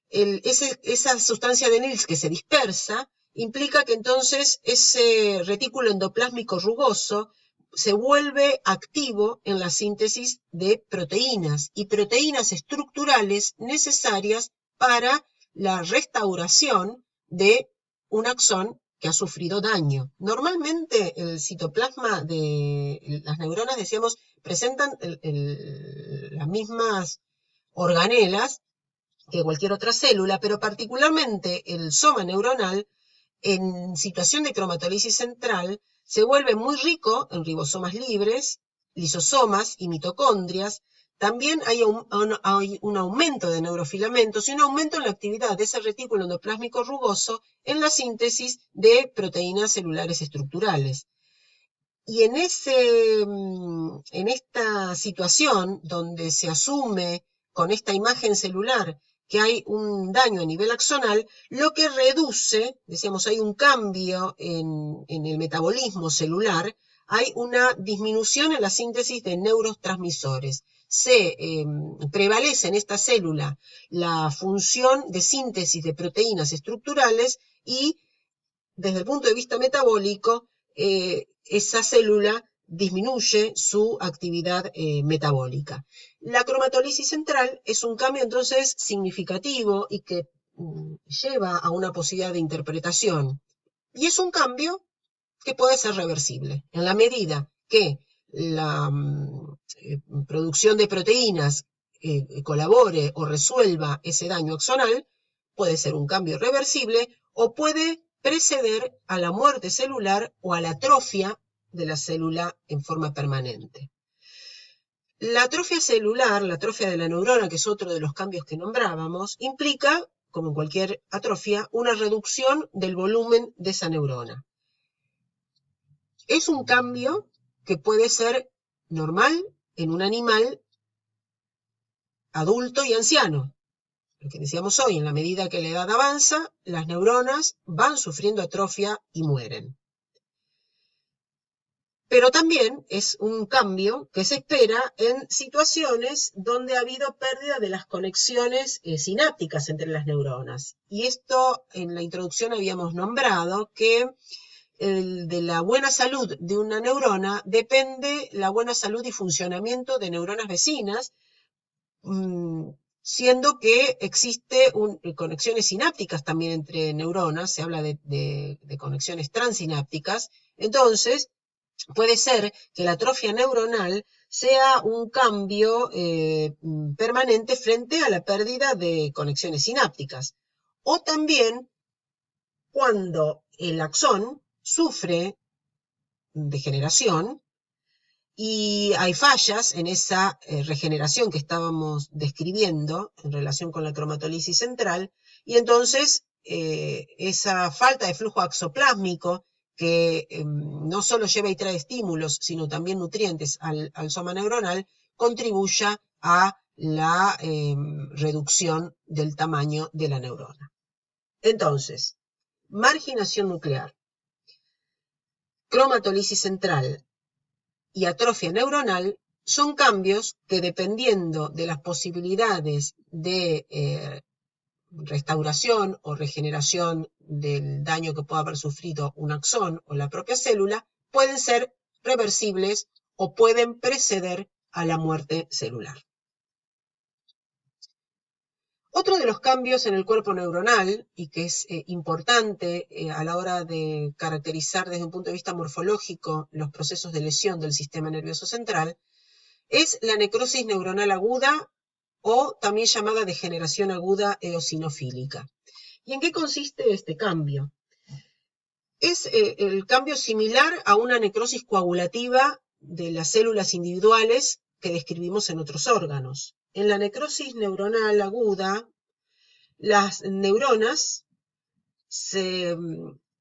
Esa sustancia de Nils que se dispersa implica que entonces ese retículo endoplásmico rugoso se vuelve activo en la síntesis de proteínas y proteínas estructurales necesarias para la restauración de un axón que ha sufrido daño. Normalmente el citoplasma de las neuronas, decíamos, presentan las mismas organelas que cualquier otra célula, pero particularmente el soma neuronal, en situación de cromatólisis central, se vuelve muy rico en ribosomas libres, lisosomas y mitocondrias. También hay un aumento de neurofilamentos y un aumento en la actividad de ese retículo endoplásmico rugoso en la síntesis de proteínas celulares estructurales. Y en esta situación donde se asume con esta imagen celular que hay un daño a nivel axonal, lo que reduce, decíamos, hay un cambio en el metabolismo celular, hay una disminución en la síntesis de neurotransmisores. Se prevalece en esta célula la función de síntesis de proteínas estructurales y, desde el punto de vista metabólico, esa célula disminuye su actividad metabólica. La cromatólisis central es un cambio entonces significativo y que lleva a una posibilidad de interpretación. Y es un cambio que puede ser reversible, en la medida que la producción de proteínas colabore o resuelva ese daño axonal, puede ser un cambio reversible o puede preceder a la muerte celular o a la atrofia de la célula en forma permanente. La atrofia celular, la atrofia de la neurona, que es otro de los cambios que nombrábamos, implica, como en cualquier atrofia, una reducción del volumen de esa neurona. Es un cambio que puede ser normal en un animal adulto y anciano. Lo que decíamos hoy, en la medida que la edad avanza, las neuronas van sufriendo atrofia y mueren. Pero también es un cambio que se espera en situaciones donde ha habido pérdida de las conexiones sinápticas entre las neuronas. Y esto en la introducción habíamos nombrado que de la buena salud de una neurona depende la buena salud y funcionamiento de neuronas vecinas, siendo que existe conexiones sinápticas también entre neuronas, se habla de conexiones transinápticas. Entonces, puede ser que la atrofia neuronal sea un cambio permanente frente a la pérdida de conexiones sinápticas. O también cuando el axón sufre degeneración y hay fallas en esa regeneración que estábamos describiendo en relación con la cromatólisis central, y entonces esa falta de flujo axoplásmico que no solo lleva y trae estímulos, sino también nutrientes al soma neuronal, contribuya a la reducción del tamaño de la neurona. Entonces, marginación nuclear, cromatólisis central y atrofia neuronal son cambios que, dependiendo de las posibilidades de restauración o regeneración del daño que pueda haber sufrido un axón o la propia célula, pueden ser reversibles o pueden preceder a la muerte celular. Otro de los cambios en el cuerpo neuronal, y que es importante a la hora de caracterizar desde un punto de vista morfológico los procesos de lesión del sistema nervioso central, es la necrosis neuronal aguda o también llamada degeneración aguda eosinofílica. ¿Y en qué consiste este cambio? Es el cambio similar a una necrosis coagulativa de las células individuales que describimos en otros órganos. En la necrosis neuronal aguda, las neuronas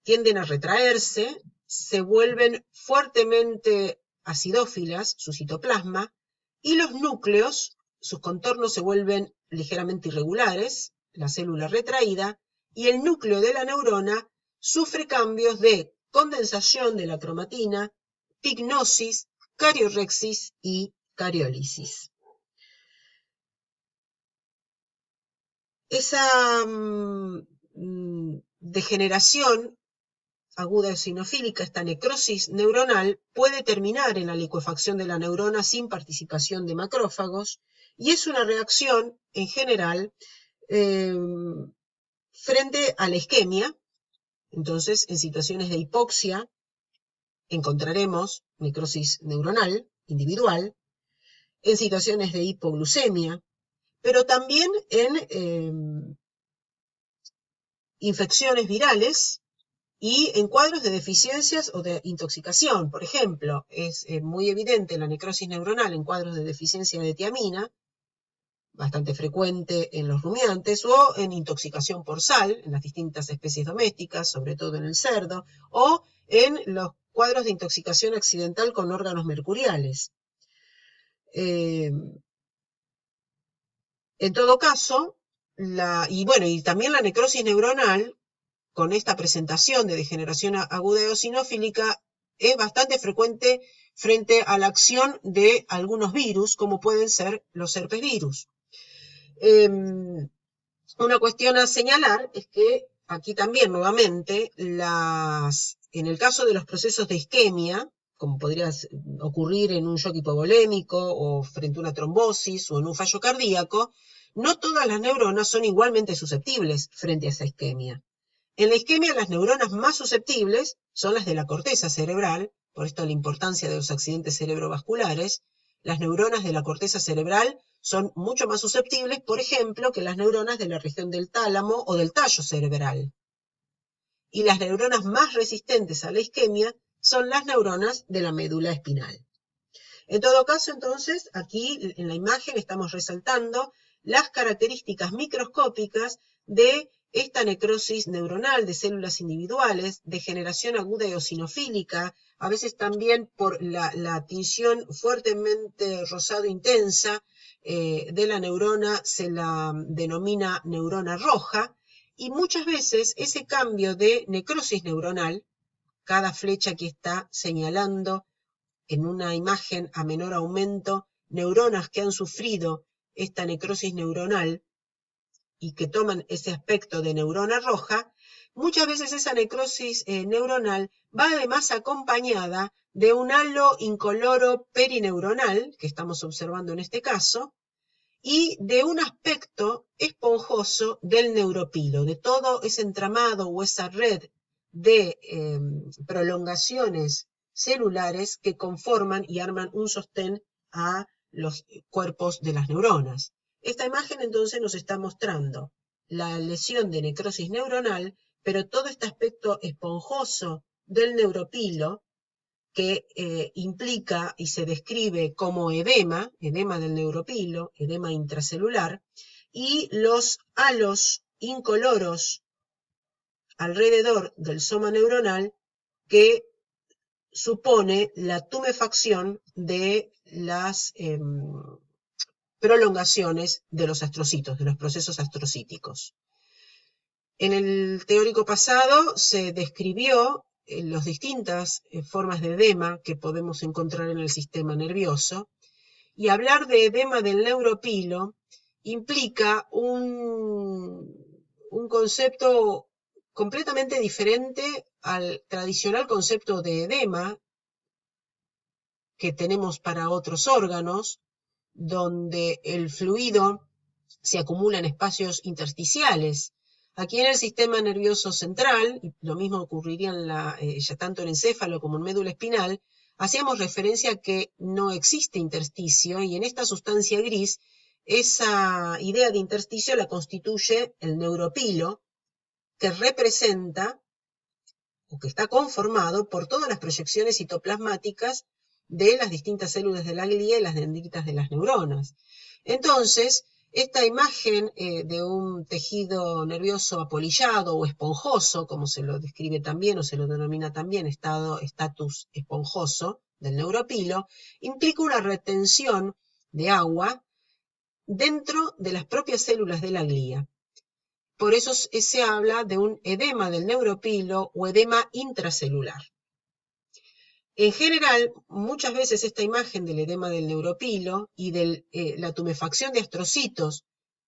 tienden a retraerse, se vuelven fuertemente acidófilas, su citoplasma, y los núcleos, sus contornos se vuelven ligeramente irregulares, la célula retraída, y el núcleo de la neurona sufre cambios de condensación de la cromatina, pignosis, cariorexis y cariólisis. Esa degeneración aguda eosinofílica, esta necrosis neuronal, puede terminar en la licuefacción de la neurona sin participación de macrófagos, y es una reacción, en general, frente a la isquemia. Entonces, en situaciones de hipoxia, encontraremos necrosis neuronal individual, en situaciones de hipoglucemia, pero también en infecciones virales y en cuadros de deficiencias o de intoxicación. Por ejemplo, es muy evidente la necrosis neuronal en cuadros de deficiencia de tiamina, bastante frecuente en los rumiantes, o en intoxicación por sal, en las distintas especies domésticas, sobre todo en el cerdo, o en los cuadros de intoxicación accidental con órganos mercuriales. En todo caso, y también la necrosis neuronal, con esta presentación de degeneración aguda eosinofílica, es bastante frecuente frente a la acción de algunos virus, como pueden ser los herpesvirus. Una cuestión a señalar es que aquí también, nuevamente, en el caso de los procesos de isquemia, como podría ocurrir en un shock hipovolémico o frente a una trombosis o en un fallo cardíaco, no todas las neuronas son igualmente susceptibles frente a esa isquemia. En la isquemia, las neuronas más susceptibles son las de la corteza cerebral, por esto la importancia de los accidentes cerebrovasculares. Las neuronas de la corteza cerebral son mucho más susceptibles, por ejemplo, que las neuronas de la región del tálamo o del tallo cerebral. Y las neuronas más resistentes a la isquemia son las neuronas de la médula espinal. En todo caso, entonces, aquí en la imagen estamos resaltando las características microscópicas de esta necrosis neuronal de células individuales, degeneración aguda eosinofílica, a veces también por la tinción fuertemente rosado intensa de la neurona se la denomina neurona roja, y muchas veces ese cambio de necrosis neuronal, cada flecha que está señalando en una imagen a menor aumento neuronas que han sufrido esta necrosis neuronal y que toman ese aspecto de neurona roja, muchas veces esa necrosis neuronal va además acompañada de un halo incoloro perineuronal, que estamos observando en este caso, y de un aspecto esponjoso del neuropilo, de todo ese entramado o esa red de prolongaciones celulares que conforman y arman un sostén a los cuerpos de las neuronas. Esta imagen entonces nos está mostrando la lesión de necrosis neuronal, pero todo este aspecto esponjoso del neuropilo que implica y se describe como edema del neuropilo, edema intracelular, y los halos incoloros alrededor del soma neuronal que supone la tumefacción de las prolongaciones de los astrocitos, de los procesos astrocíticos. En el teórico pasado se describió las distintas formas de edema que podemos encontrar en el sistema nervioso, y hablar de edema del neuropilo implica un concepto completamente diferente al tradicional concepto de edema que tenemos para otros órganos, donde el fluido se acumula en espacios intersticiales. Aquí en el sistema nervioso central, y lo mismo ocurriría ya tanto en encéfalo como en médula espinal, hacíamos referencia a que no existe intersticio, y en esta sustancia gris, esa idea de intersticio la constituye el neuropilo, que representa o que está conformado por todas las proyecciones citoplasmáticas de las distintas células de la glía y las dendritas de las neuronas. Entonces, esta imagen de un tejido nervioso apolillado o esponjoso, como se lo describe también o se lo denomina también estatus esponjoso del neuropilo, implica una retención de agua dentro de las propias células de la glía. por eso se habla de un edema del neuropilo o edema intracelular. En general, muchas veces esta imagen del edema del neuropilo y de la tumefacción de astrocitos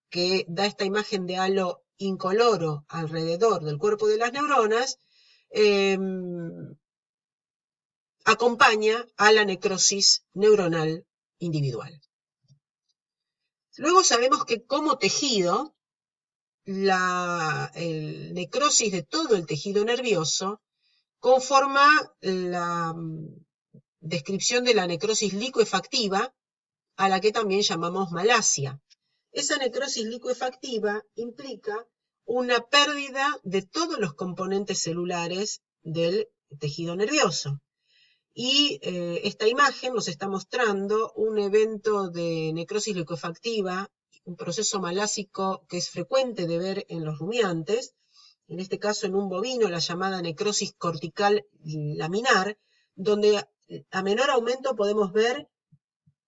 que da esta imagen de halo incoloro alrededor del cuerpo de las neuronas, acompaña a la necrosis neuronal individual. Luego sabemos que como tejido, la necrosis de todo el tejido nervioso conforma la descripción de la necrosis licuefactiva, a la que también llamamos malasia. Esa necrosis licuefactiva implica una pérdida de todos los componentes celulares del tejido nervioso. Y esta imagen nos está mostrando un evento de necrosis licuefactiva, un proceso malásico que es frecuente de ver en los rumiantes, en este caso en un bovino, la llamada necrosis cortical laminar, donde a menor aumento podemos ver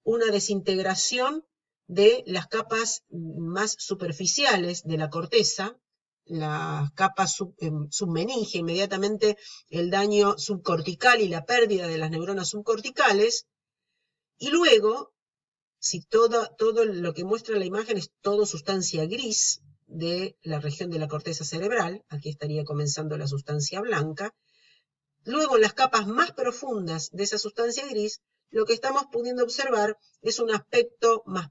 una desintegración de las capas más superficiales de la corteza, la capa submeningia, inmediatamente el daño subcortical y la pérdida de las neuronas subcorticales, y luego, si todo lo que muestra la imagen es todo sustancia gris de la región de la corteza cerebral, aquí estaría comenzando la sustancia blanca, luego en las capas más profundas de esa sustancia gris, lo que estamos pudiendo observar es un aspecto más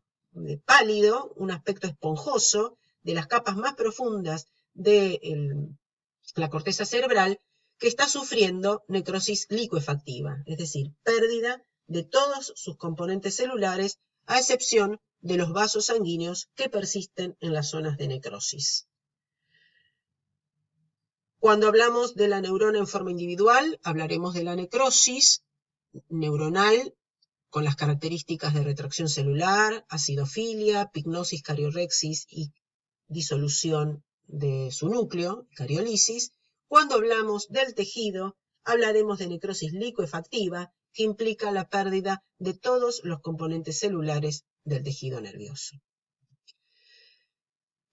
pálido, un aspecto esponjoso de las capas más profundas de la corteza cerebral, que está sufriendo necrosis licuefactiva, es decir, pérdida de todos sus componentes celulares, a excepción de los vasos sanguíneos que persisten en las zonas de necrosis. Cuando hablamos de la neurona en forma individual, hablaremos de la necrosis neuronal con las características de retracción celular, acidofilia, pignosis, cariorexis y disolución de su núcleo, cariolisis. Cuando hablamos del tejido, hablaremos de necrosis licuefactiva, que implica la pérdida de todos los componentes celulares del tejido nervioso.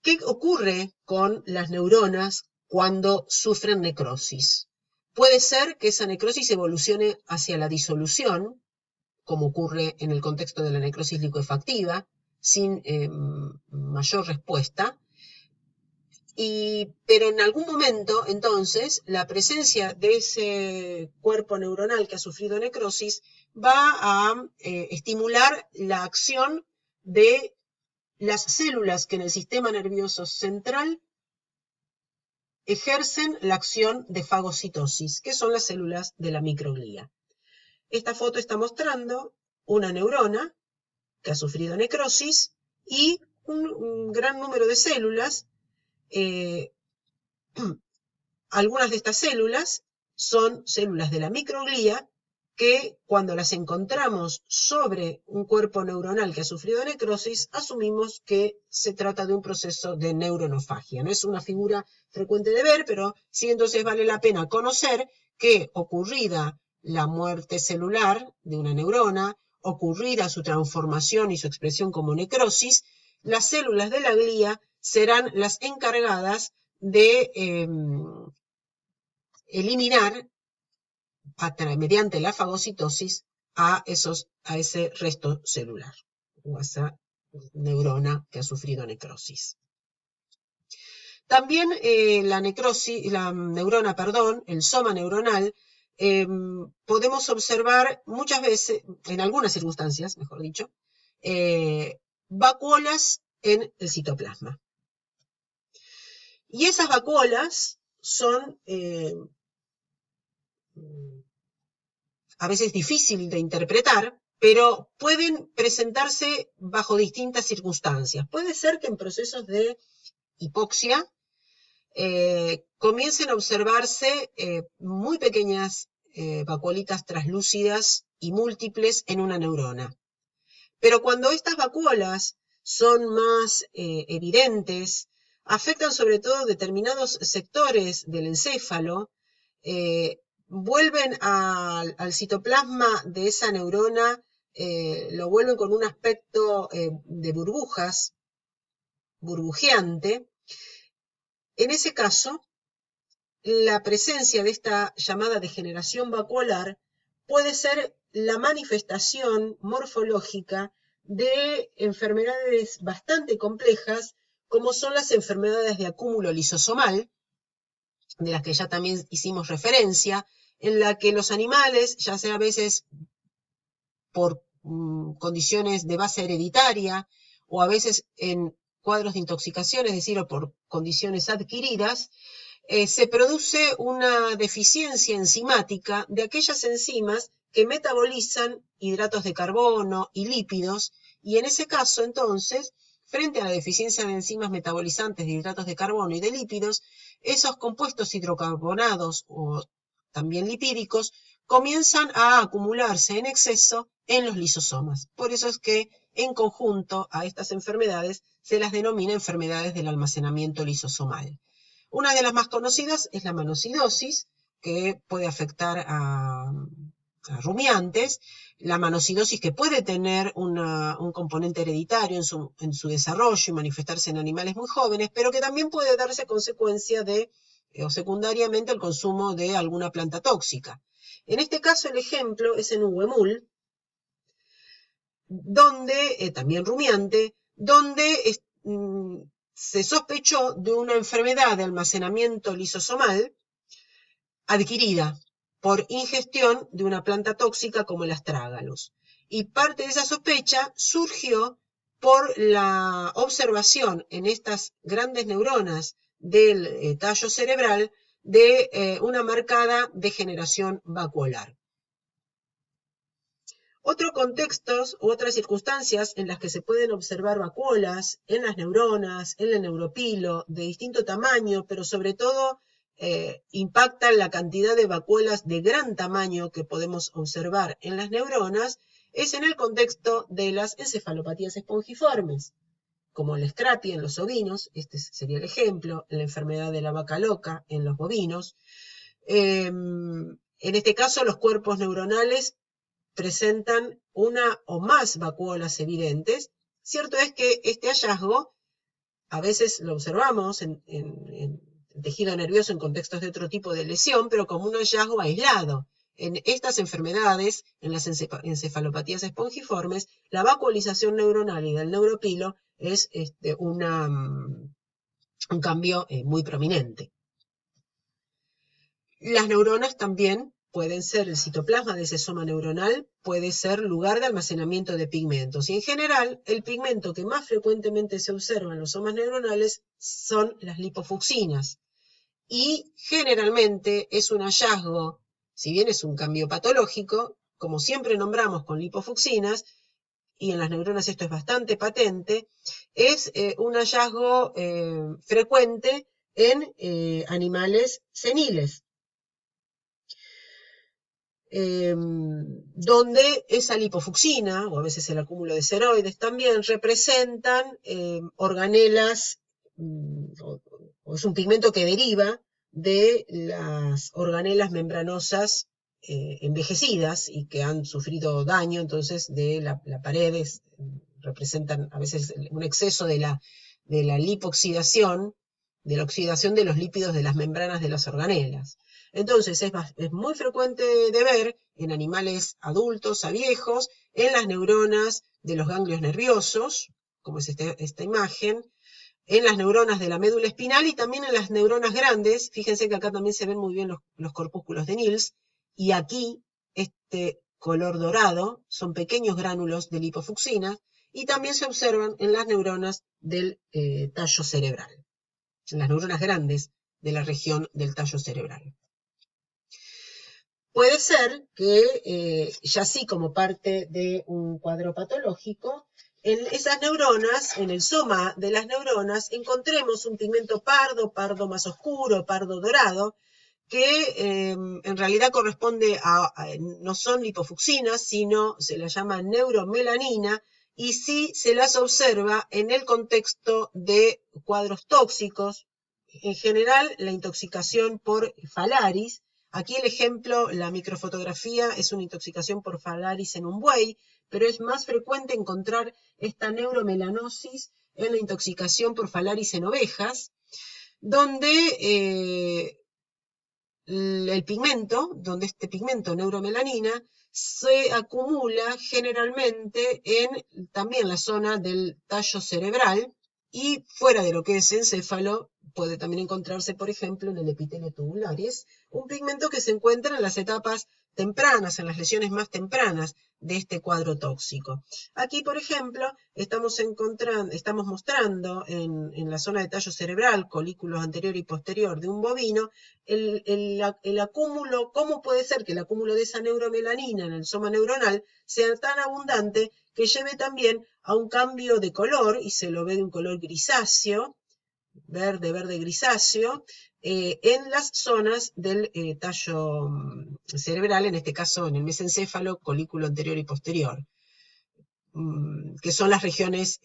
¿Qué ocurre con las neuronas cuando sufren necrosis? Puede ser que esa necrosis evolucione hacia la disolución, como ocurre en el contexto de la necrosis licuefactiva, sin mayor respuesta, pero en algún momento, entonces, la presencia de ese cuerpo neuronal que ha sufrido necrosis va a estimular la acción de las células que en el sistema nervioso central ejercen la acción de fagocitosis, que son las células de la microglía. Esta foto está mostrando una neurona que ha sufrido necrosis y un gran número de células. Algunas de estas células son células de la microglía que cuando las encontramos sobre un cuerpo neuronal que ha sufrido necrosis, asumimos que se trata de un proceso de neuronofagia. No es una figura frecuente de ver, pero sí entonces vale la pena conocer que ocurrida la muerte celular de una neurona, ocurrida su transformación y su expresión como necrosis, las células de la glía serán las encargadas de eliminar mediante la fagocitosis a ese resto celular o a esa neurona que ha sufrido necrosis. También el soma neuronal, podemos observar muchas veces, en algunas circunstancias, mejor dicho, vacuolas en el citoplasma. Y esas vacuolas son a veces difícil de interpretar, pero pueden presentarse bajo distintas circunstancias. Puede ser que en procesos de hipoxia comiencen a observarse muy pequeñas vacuolitas translúcidas y múltiples en una neurona. Pero cuando estas vacuolas son más evidentes, afectan sobre todo determinados sectores del encéfalo, vuelven al citoplasma de esa neurona, lo vuelven con un aspecto de burbujas, burbujeante, En ese caso, la presencia de esta llamada degeneración vacuolar puede ser la manifestación morfológica de enfermedades bastante complejas, como son las enfermedades de acúmulo lisosomal, de las que ya también hicimos referencia, en la que los animales, ya sea a veces por condiciones de base hereditaria o a veces en cuadros de intoxicación, es decir, o por condiciones adquiridas, se produce una deficiencia enzimática de aquellas enzimas que metabolizan hidratos de carbono y lípidos, y en ese caso, entonces, frente a la deficiencia de enzimas metabolizantes de hidratos de carbono y de lípidos, esos compuestos hidrocarbonados o también lipídicos comienzan a acumularse en exceso en los lisosomas. Por eso es que en conjunto a estas enfermedades se las denomina enfermedades del almacenamiento lisosomal. Una de las más conocidas es la manocidosis, que puede afectar a rumiantes, la manocidosis que puede tener un componente hereditario en su desarrollo y manifestarse en animales muy jóvenes, pero que también puede darse consecuencia de, o secundariamente, el consumo de alguna planta tóxica. En este caso, el ejemplo es en un huemul, donde, también rumiante, donde se sospechó de una enfermedad de almacenamiento lisosomal adquirida por ingestión de una planta tóxica como el Astragalus. Y parte de esa sospecha surgió por la observación en estas grandes neuronas del tallo cerebral de una marcada degeneración vacuolar. Otros contextos u otras circunstancias en las que se pueden observar vacuolas en las neuronas, en el neuropilo, de distinto tamaño, pero sobre todo impactan la cantidad de vacuolas de gran tamaño que podemos observar en las neuronas, es en el contexto de las encefalopatías espongiformes, como la escrapia en los ovinos, este sería el ejemplo, en la enfermedad de la vaca loca en los bovinos. En este caso, los cuerpos neuronales presentan una o más vacuolas evidentes. Cierto es que este hallazgo a veces lo observamos en tejido nervioso en contextos de otro tipo de lesión, pero como un hallazgo aislado. En estas enfermedades, en las encefalopatías espongiformes, la vacuolización neuronal y del neuropilo es un cambio muy prominente. Las neuronas también pueden ser, el citoplasma de ese soma neuronal puede ser lugar de almacenamiento de pigmentos. Y en general, el pigmento que más frecuentemente se observa en los somas neuronales son las lipofucsinas. Y generalmente es un hallazgo, si bien es un cambio patológico, como siempre nombramos con lipofucsinas, y en las neuronas esto es bastante patente, es un hallazgo frecuente en animales seniles. Donde esa lipofucsina, o a veces el acúmulo de esteroides también, representan organelas, o es un pigmento que deriva de las organelas membranosas envejecidas y que han sufrido daño, entonces, de la pared, representan a veces un exceso de la lipoxidación, de la oxidación de los lípidos de las membranas de las organelas. Entonces, es muy frecuente de ver en animales adultos a viejos, en las neuronas de los ganglios nerviosos, como es esta imagen, en las neuronas de la médula espinal y también en las neuronas grandes. Fíjense que acá también se ven muy bien los corpúsculos de Nils, y aquí este color dorado son pequeños gránulos de lipofucsina, y también se observan en las neuronas del tallo cerebral, en las neuronas grandes de la región del tallo cerebral. Puede ser que, ya así como parte de un cuadro patológico, en esas neuronas, en el soma de las neuronas, encontremos un pigmento pardo, pardo más oscuro, pardo dorado, que en realidad corresponde no son lipofucsinas, sino se las llama neuromelanina, y sí se las observa en el contexto de cuadros tóxicos, en general la intoxicación por Phalaris. Aquí el ejemplo, la microfotografía, es una intoxicación por Phalaris en un buey, pero es más frecuente encontrar esta neuromelanosis en la intoxicación por Phalaris en ovejas. donde donde este pigmento neuromelanina se acumula generalmente en también la zona del tallo cerebral y fuera de lo que es encéfalo puede también encontrarse, por ejemplo, en el epitelio tubular. Y es un pigmento que se encuentra en las etapas tempranas, en las lesiones más tempranas de este cuadro tóxico. Aquí, por ejemplo, estamos mostrando en la zona de tallo cerebral, colículos anterior y posterior de un bovino, el acúmulo, cómo puede ser que el acúmulo de esa neuromelanina en el soma neuronal sea tan abundante que lleve también a un cambio de color, y se lo ve de un color grisáceo, verde grisáceo, en las zonas del tallo cerebral, en este caso en el mesencéfalo, colículo anterior y posterior, que son las regiones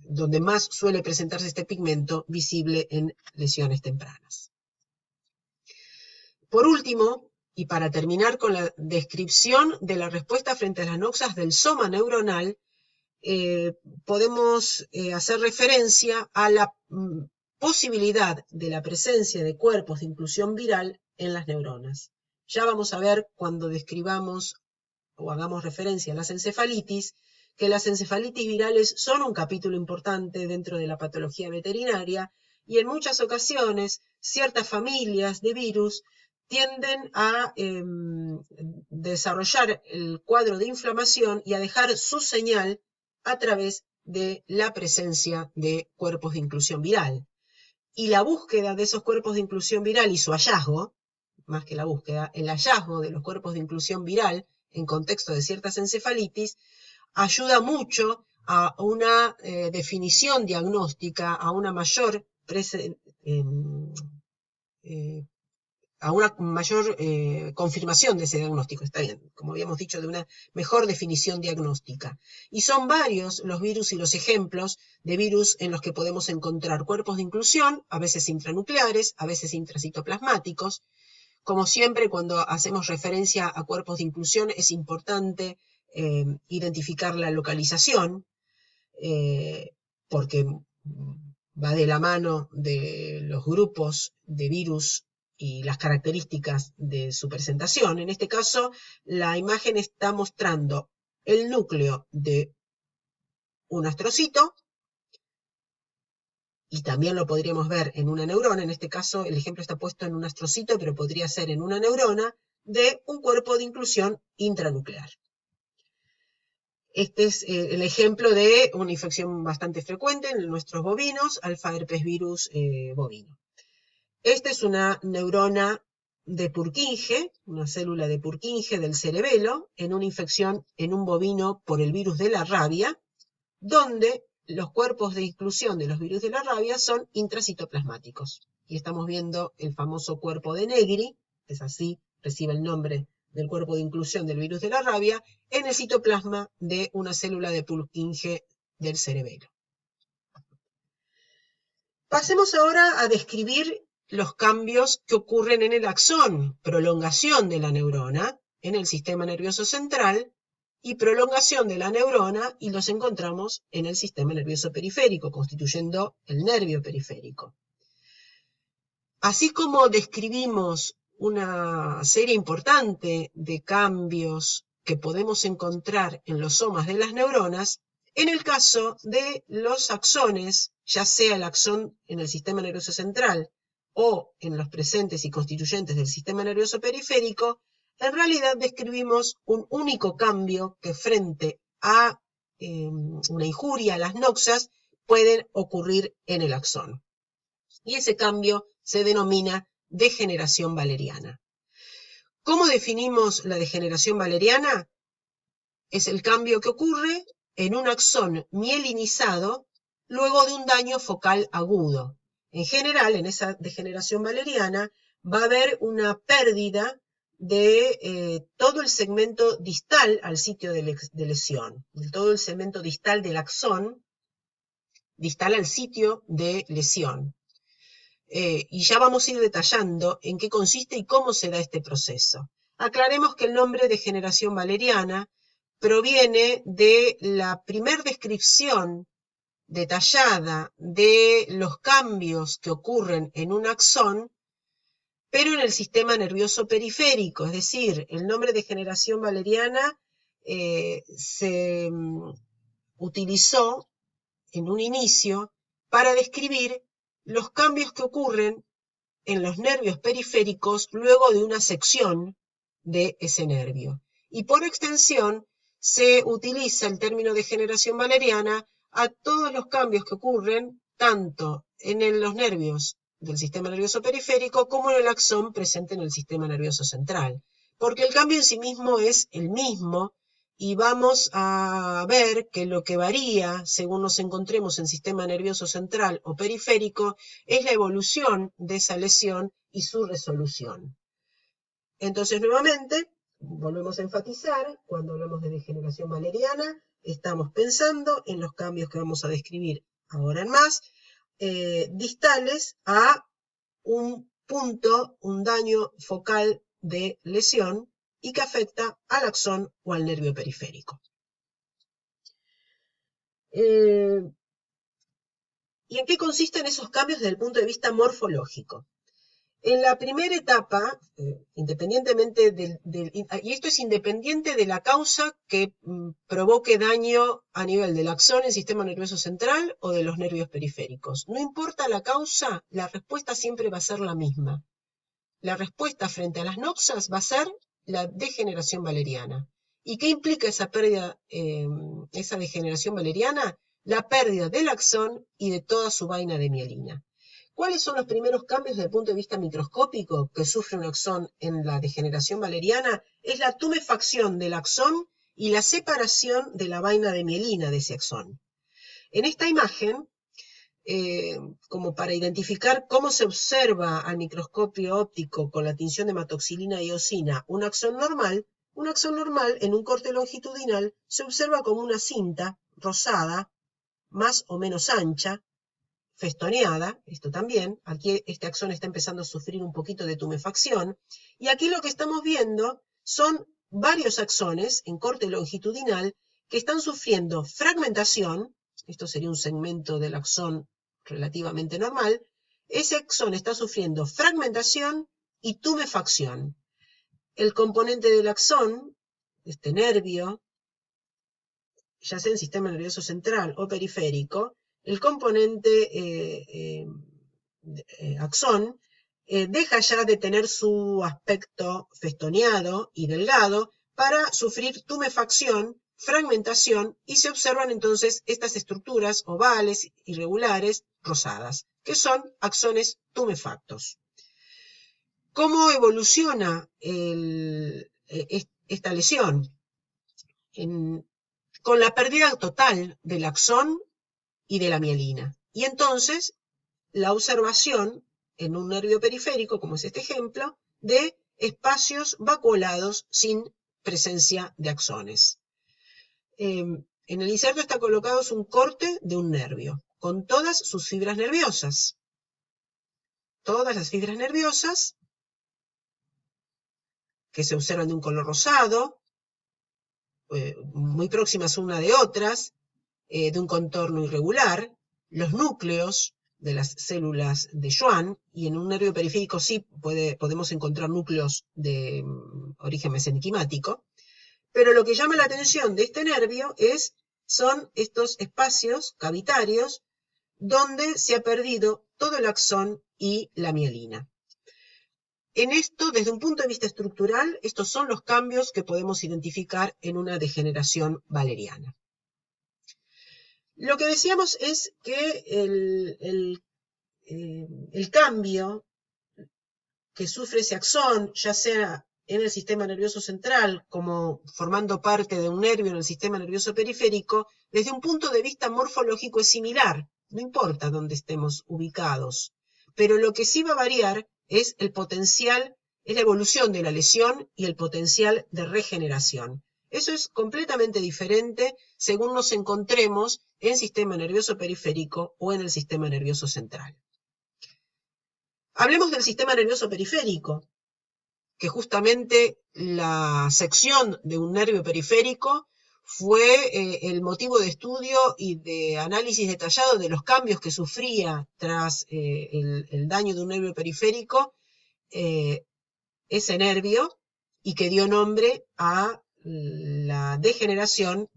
donde más suele presentarse este pigmento visible en lesiones tempranas. Por último, y para terminar con la descripción de la respuesta frente a las noxas del soma neuronal, podemos hacer referencia a la posibilidad de la presencia de cuerpos de inclusión viral en las neuronas. Ya vamos a ver cuando describamos o hagamos referencia a las encefalitis, que las encefalitis virales son un capítulo importante dentro de la patología veterinaria y en muchas ocasiones ciertas familias de virus tienden a desarrollar el cuadro de inflamación y a dejar su señal a través de la presencia de cuerpos de inclusión viral. Y la búsqueda de esos cuerpos de inclusión viral y su hallazgo, más que la búsqueda, el hallazgo de los cuerpos de inclusión viral en contexto de ciertas encefalitis, ayuda mucho a una definición diagnóstica, a una mayor confirmación de ese diagnóstico, está bien, como habíamos dicho, de una mejor definición diagnóstica. Y son varios los virus y los ejemplos de virus en los que podemos encontrar cuerpos de inclusión, a veces intranucleares, a veces intracitoplasmáticos. Como siempre, cuando hacemos referencia a cuerpos de inclusión, es importante identificar la localización, porque va de la mano de los grupos de virus y las características de su presentación. En este caso, la imagen está mostrando el núcleo de un astrocito, y también lo podríamos ver en una neurona. En este caso, el ejemplo está puesto en un astrocito, pero podría ser en una neurona de un cuerpo de inclusión intranuclear. Este es el ejemplo de una infección bastante frecuente en nuestros bovinos, alfa herpes virus bovino. Esta es una neurona de Purkinje, una célula de Purkinje del cerebelo, en una infección en un bovino por el virus de la rabia, donde los cuerpos de inclusión de los virus de la rabia son intracitoplasmáticos. Y estamos viendo el famoso cuerpo de Negri, es así, recibe el nombre del cuerpo de inclusión del virus de la rabia, en el citoplasma de una célula de Purkinje del cerebelo. Pasemos ahora a describir los cambios que ocurren en el axón, prolongación de la neurona en el sistema nervioso central y prolongación de la neurona, y los encontramos en el sistema nervioso periférico, constituyendo el nervio periférico. Así como describimos una serie importante de cambios que podemos encontrar en los somas de las neuronas, en el caso de los axones, ya sea el axón en el sistema nervioso central o en los presentes y constituyentes del sistema nervioso periférico, en realidad describimos un único cambio que frente a una injuria a las noxas puede ocurrir en el axón. Y ese cambio se denomina degeneración valeriana. ¿Cómo definimos la degeneración valeriana? Es el cambio que ocurre en un axón mielinizado luego de un daño focal agudo. En general, en esa degeneración valeriana va a haber una pérdida de todo el segmento distal al sitio de lesión, de todo el segmento distal del axón, distal al sitio de lesión. Y ya vamos a ir detallando en qué consiste y cómo se da este proceso. Aclaremos que el nombre degeneración valeriana proviene de la primer descripción detallada de los cambios que ocurren en un axón, pero en el sistema nervioso periférico, es decir, el nombre de generación valeriana se utilizó en un inicio para describir los cambios que ocurren en los nervios periféricos luego de una sección de ese nervio. Y por extensión se utiliza el término de generación valeriana a todos los cambios que ocurren tanto en los nervios del sistema nervioso periférico como en el axón presente en el sistema nervioso central. Porque el cambio en sí mismo es el mismo y vamos a ver que lo que varía según nos encontremos en sistema nervioso central o periférico es la evolución de esa lesión y su resolución. Entonces, nuevamente, volvemos a enfatizar, cuando hablamos de degeneración valeriana, estamos pensando en los cambios que vamos a describir ahora en más, distales a un punto, un daño focal de lesión y que afecta al axón o al nervio periférico. ¿Y en qué consisten esos cambios desde el punto de vista morfológico? En la primera etapa, independientemente y esto es independiente de la causa que provoque daño a nivel del axón en el sistema nervioso central o de los nervios periféricos. No importa la causa, la respuesta siempre va a ser la misma. La respuesta frente a las noxas va a ser la degeneración valeriana. ¿Y qué implica esa pérdida, esa degeneración valeriana? La pérdida del axón y de toda su vaina de mielina. ¿Cuáles son los primeros cambios desde el punto de vista microscópico que sufre un axón en la degeneración valeriana? Es la tumefacción del axón y la separación de la vaina de mielina de ese axón. En esta imagen, como para identificar cómo se observa al microscopio óptico con la tinción de hematoxilina y eosina un axón normal en un corte longitudinal se observa como una cinta rosada, más o menos ancha, festoneada, esto también, aquí este axón está empezando a sufrir un poquito de tumefacción, y aquí lo que estamos viendo son varios axones en corte longitudinal que están sufriendo fragmentación, esto sería un segmento del axón relativamente normal, ese axón está sufriendo fragmentación y tumefacción. El componente del axón, este nervio, ya sea en sistema nervioso central o periférico, el componente axón deja ya de tener su aspecto festoneado y delgado para sufrir tumefacción, fragmentación y se observan entonces estas estructuras ovales, irregulares, rosadas, que son axones tumefactos. ¿Cómo evoluciona esta lesión? Con la pérdida total del axón y de la mielina. Y entonces, la observación en un nervio periférico, como es este ejemplo, de espacios vacuolados sin presencia de axones. En el inserto está colocado un corte de un nervio, con todas sus fibras nerviosas. Todas las fibras nerviosas que se observan de un color rosado, muy próximas una de otras, de un contorno irregular, los núcleos de las células de Schwann, y en un nervio periférico sí podemos encontrar núcleos de origen mesenquimático, pero lo que llama la atención de este nervio son estos espacios cavitarios donde se ha perdido todo el axón y la mielina. En esto, desde un punto de vista estructural, estos son los cambios que podemos identificar en una degeneración valeriana. Lo que decíamos es que el cambio que sufre ese axón, ya sea en el sistema nervioso central como formando parte de un nervio en el sistema nervioso periférico, desde un punto de vista morfológico es similar, no importa dónde estemos ubicados, pero lo que sí va a variar es el potencial, es la evolución de la lesión y el potencial de regeneración. Eso es completamente diferente según nos encontremos en sistema nervioso periférico o en el sistema nervioso central. Hablemos del sistema nervioso periférico, que justamente la sección de un nervio periférico fue el motivo de estudio y de análisis detallado de los cambios que sufría tras el daño de un nervio periférico ese nervio, y que dio nombre a la degeneración,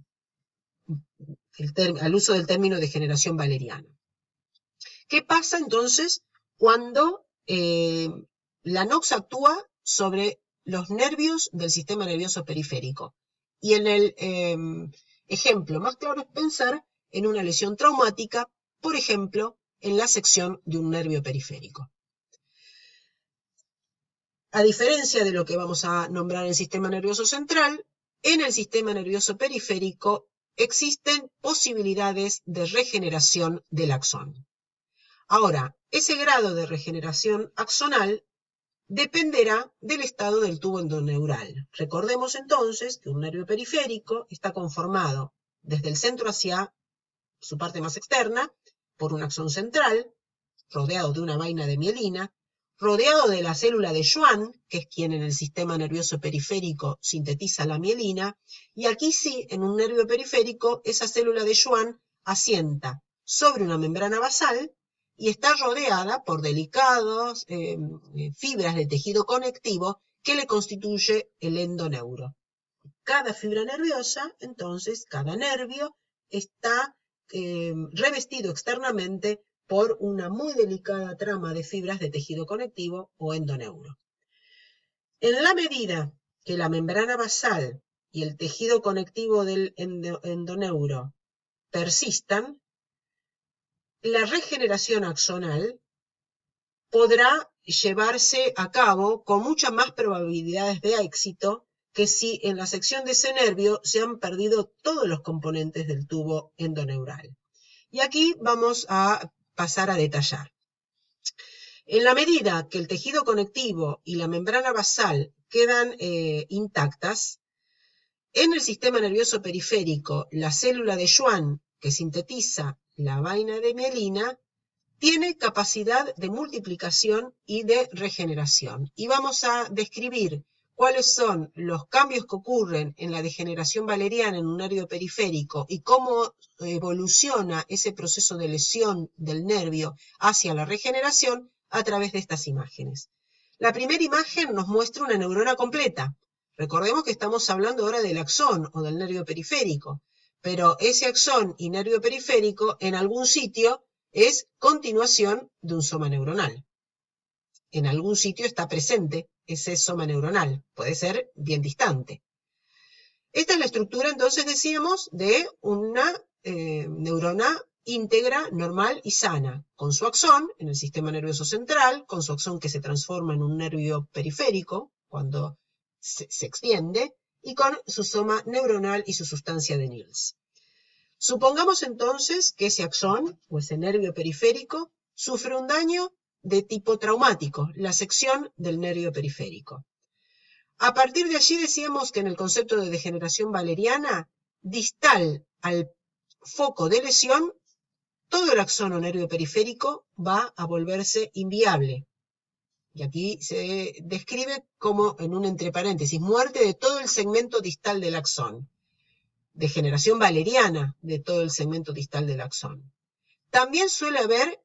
al uso del término degeneración valeriana. ¿Qué pasa entonces cuando la NOx actúa sobre los nervios del sistema nervioso periférico? Y en el ejemplo más claro es pensar en una lesión traumática, por ejemplo, en la sección de un nervio periférico. A diferencia de lo que vamos a nombrar en el sistema nervioso central, en el sistema nervioso periférico existen posibilidades de regeneración del axón. Ahora, ese grado de regeneración axonal dependerá del estado del tubo endoneural. Recordemos entonces que un nervio periférico está conformado desde el centro hacia su parte más externa por un axón central, rodeado de una vaina de mielina, rodeado de la célula de Schwann, que es quien en el sistema nervioso periférico sintetiza la mielina, y aquí sí, en un nervio periférico, esa célula de Schwann asienta sobre una membrana basal y está rodeada por delicados fibras de tejido conectivo que le constituye el endoneuro. Cada fibra nerviosa, entonces, cada nervio, está revestido externamente por una muy delicada trama de fibras de tejido conectivo o endoneuro. En la medida que la membrana basal y el tejido conectivo del endoneuro persistan, la regeneración axonal podrá llevarse a cabo con muchas más probabilidades de éxito que si en la sección de ese nervio se han perdido todos los componentes del tubo endoneural. Y aquí vamos a pasar a detallar. En la medida que el tejido conectivo y la membrana basal quedan intactas, en el sistema nervioso periférico, la célula de Schwann, que sintetiza la vaina de mielina, tiene capacidad de multiplicación y de regeneración. Y vamos a describir cuáles son los cambios que ocurren en la degeneración valeriana en un nervio periférico y cómo evoluciona ese proceso de lesión del nervio hacia la regeneración a través de estas imágenes. La primera imagen nos muestra una neurona completa. Recordemos que estamos hablando ahora del axón o del nervio periférico, pero ese axón y nervio periférico en algún sitio es continuación de un soma neuronal. En algún sitio está presente ese soma neuronal, puede ser bien distante. Esta es la estructura, entonces, decíamos, de una neurona íntegra, normal y sana, con su axón en el sistema nervioso central, con su axón que se transforma en un nervio periférico cuando se extiende, y con su soma neuronal y su sustancia de Niels. Supongamos entonces que ese axón, o ese nervio periférico, sufre un daño de tipo traumático, la sección del nervio periférico. A partir de allí decíamos que en el concepto de degeneración valeriana, distal al foco de lesión, todo el axón o nervio periférico va a volverse inviable. Y aquí se describe como, en un entre paréntesis, muerte de todo el segmento distal del axón. Degeneración valeriana de todo el segmento distal del axón. También suele haber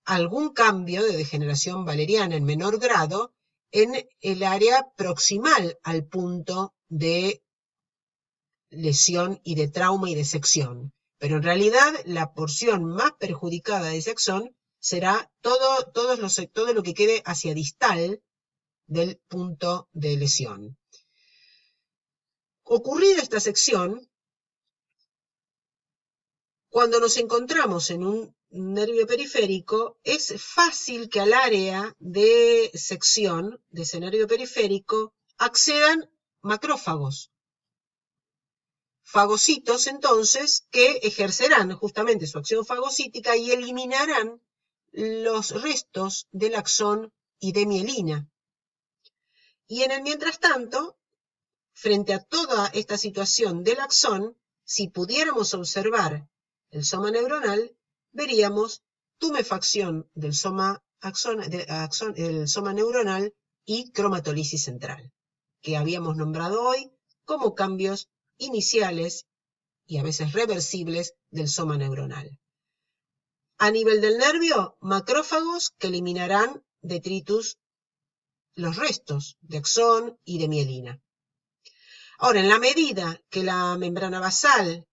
algún cambio de degeneración valeriana en menor grado en el área proximal al punto de lesión y de trauma y de sección. Pero en realidad la porción más perjudicada de ese axón será todo lo que quede hacia distal del punto de lesión. Ocurrida esta sección, cuando nos encontramos en un nervio periférico, es fácil que al área de sección de ese nervio periférico accedan macrófagos. Fagocitos, entonces, que ejercerán justamente su acción fagocítica y eliminarán los restos del axón y de mielina. Y en el mientras tanto, frente a toda esta situación del axón, si pudiéramos observar el soma neuronal, veríamos tumefacción del soma neuronal y cromatolisis central, que habíamos nombrado hoy como cambios iniciales y a veces reversibles del soma neuronal. A nivel del nervio, macrófagos que eliminarán detritus, los restos de axón y de mielina. Ahora, en la medida que la membrana basal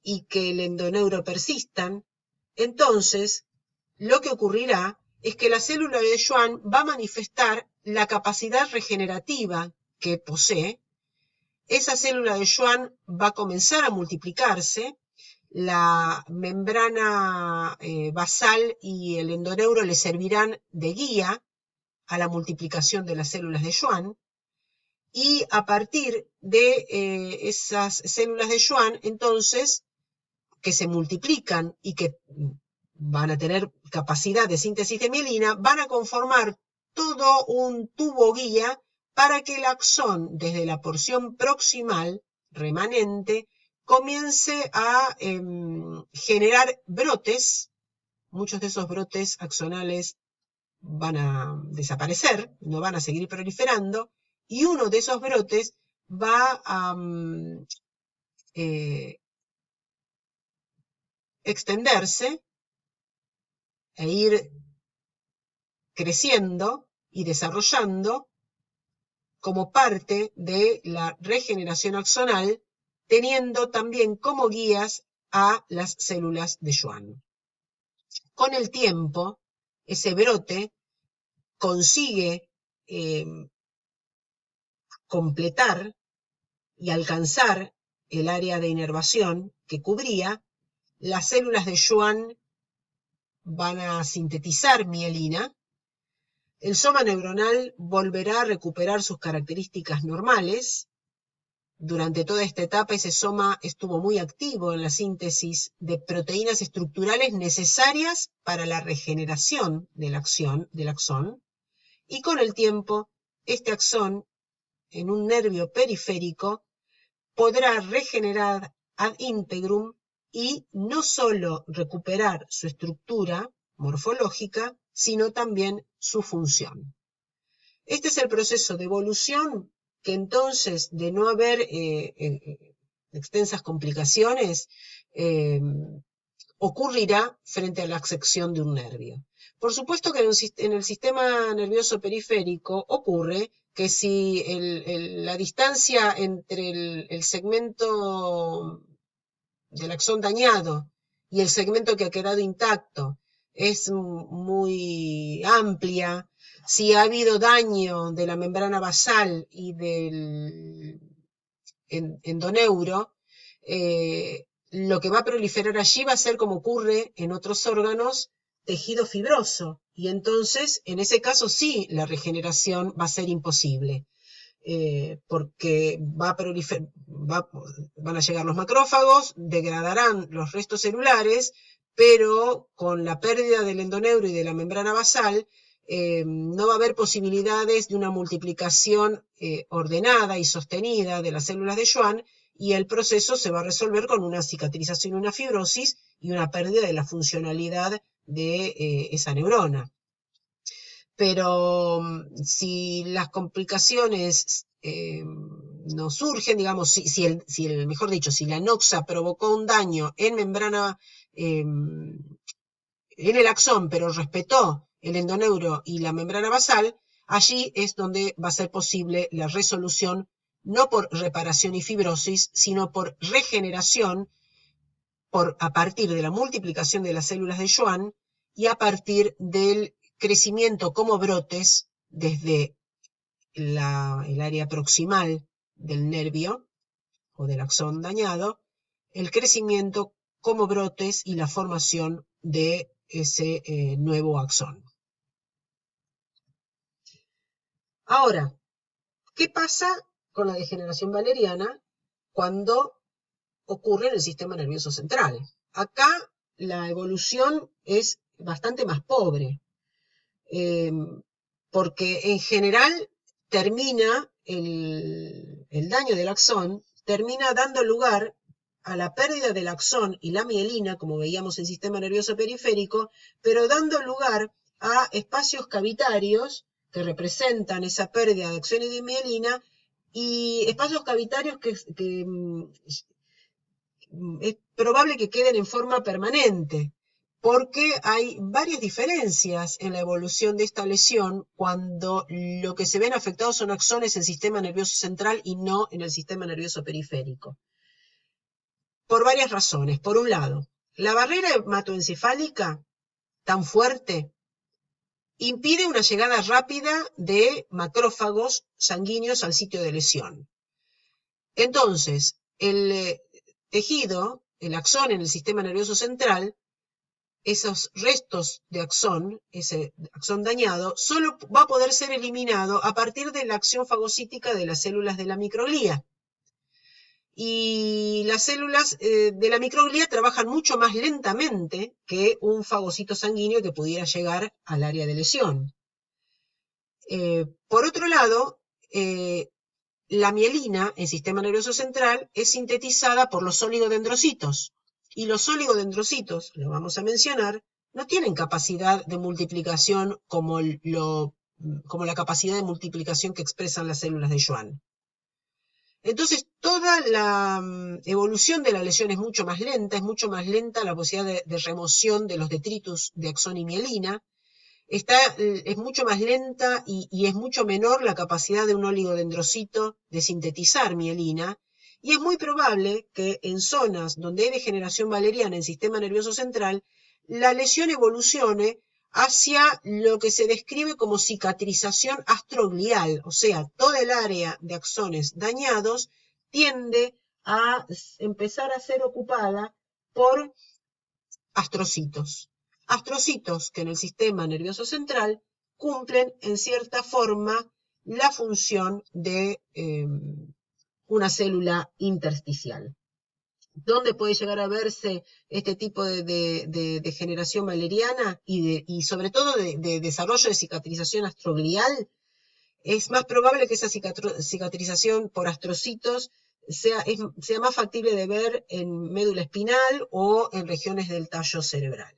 y que el endoneuro persistan, entonces lo que ocurrirá es que la célula de Schwann va a manifestar la capacidad regenerativa que posee. Esa célula de Schwann va a comenzar a multiplicarse, la membrana basal y el endoneuro le servirán de guía a la multiplicación de las células de Schwann, y a partir de esas células de Schwann, entonces, que se multiplican y que van a tener capacidad de síntesis de mielina, van a conformar todo un tubo guía para que el axón, desde la porción proximal remanente, comience a generar brotes. Muchos de esos brotes axonales van a desaparecer, no van a seguir proliferando, y uno de esos brotes va a extenderse e ir creciendo y desarrollando como parte de la regeneración axonal, teniendo también como guías a las células de Schwann. Con el tiempo, ese brote consigue completar y alcanzar el área de inervación que cubría. Las células de Schwann van a sintetizar mielina, el soma neuronal volverá a recuperar sus características normales. Durante toda esta etapa ese soma estuvo muy activo en la síntesis de proteínas estructurales necesarias para la regeneración del axón, y con el tiempo este axón en un nervio periférico podrá regenerar ad integrum y no solo recuperar su estructura morfológica, sino también su función. Este es el proceso de evolución que entonces, de no haber extensas complicaciones, ocurrirá frente a la sección de un nervio. Por supuesto que en el sistema nervioso periférico ocurre que si la distancia entre el segmento del axón dañado y el segmento que ha quedado intacto es muy amplia, si ha habido daño de la membrana basal y del endoneuro, lo que va a proliferar allí va a ser, como ocurre en otros órganos, tejido fibroso, y entonces en ese caso sí la regeneración va a ser imposible. Porque van a llegar los macrófagos, degradarán los restos celulares, pero con la pérdida del endoneuro y de la membrana basal, no va a haber posibilidades de una multiplicación ordenada y sostenida de las células de Schwann, y el proceso se va a resolver con una cicatrización, una fibrosis y una pérdida de la funcionalidad de esa neurona. Pero si las complicaciones no surgen, digamos, mejor dicho, si la noxa provocó un daño en membrana, en el axón, pero respetó el endoneuro y la membrana basal, allí es donde va a ser posible la resolución, no por reparación y fibrosis, sino por regeneración, a partir de la multiplicación de las células de Schwann y a partir del crecimiento como brotes desde el área proximal del nervio o del axón dañado, el crecimiento como brotes y la formación de ese nuevo axón. Ahora, ¿qué pasa con la degeneración valeriana cuando ocurre en el sistema nervioso central? Acá la evolución es bastante más pobre, porque en general termina el daño del axón, termina dando lugar a la pérdida del axón y la mielina, como veíamos en el sistema nervioso periférico, pero dando lugar a espacios cavitarios que representan esa pérdida de axón y de mielina y espacios cavitarios que es probable que queden en forma permanente, porque hay varias diferencias en la evolución de esta lesión cuando lo que se ven afectados son axones en el sistema nervioso central y no en el sistema nervioso periférico. Por varias razones. Por un lado, la barrera hematoencefálica tan fuerte impide una llegada rápida de macrófagos sanguíneos al sitio de lesión. Entonces, el tejido, el axón en el sistema nervioso central, esos restos de axón, ese axón dañado, solo va a poder ser eliminado a partir de la acción fagocítica de las células de la microglía. Y las células de la microglía trabajan mucho más lentamente que un fagocito sanguíneo que pudiera llegar al área de lesión. Por otro lado, la mielina, en el sistema nervioso central, es sintetizada por los oligodendrocitos. Y los oligodendrocitos, lo vamos a mencionar, no tienen capacidad de multiplicación como la capacidad de multiplicación que expresan las células de Schwann. Entonces, toda la evolución de la lesión es mucho más lenta la posibilidad de remoción de los detritus de axón y mielina, es mucho más lenta y es mucho menor la capacidad de un oligodendrocito de sintetizar mielina, y es muy probable que en zonas donde hay degeneración valeriana en el sistema nervioso central, la lesión evolucione hacia lo que se describe como cicatrización astroglial, o sea, toda el área de axones dañados tiende a empezar a ser ocupada por astrocitos. Astrocitos que en el sistema nervioso central cumplen en cierta forma la función de una célula intersticial. ¿Dónde puede llegar a verse este tipo de degeneración valeriana y sobre todo de desarrollo de cicatrización astroglial? Es más probable que esa cicatrización por astrocitos sea más factible de ver en médula espinal o en regiones del tallo cerebral.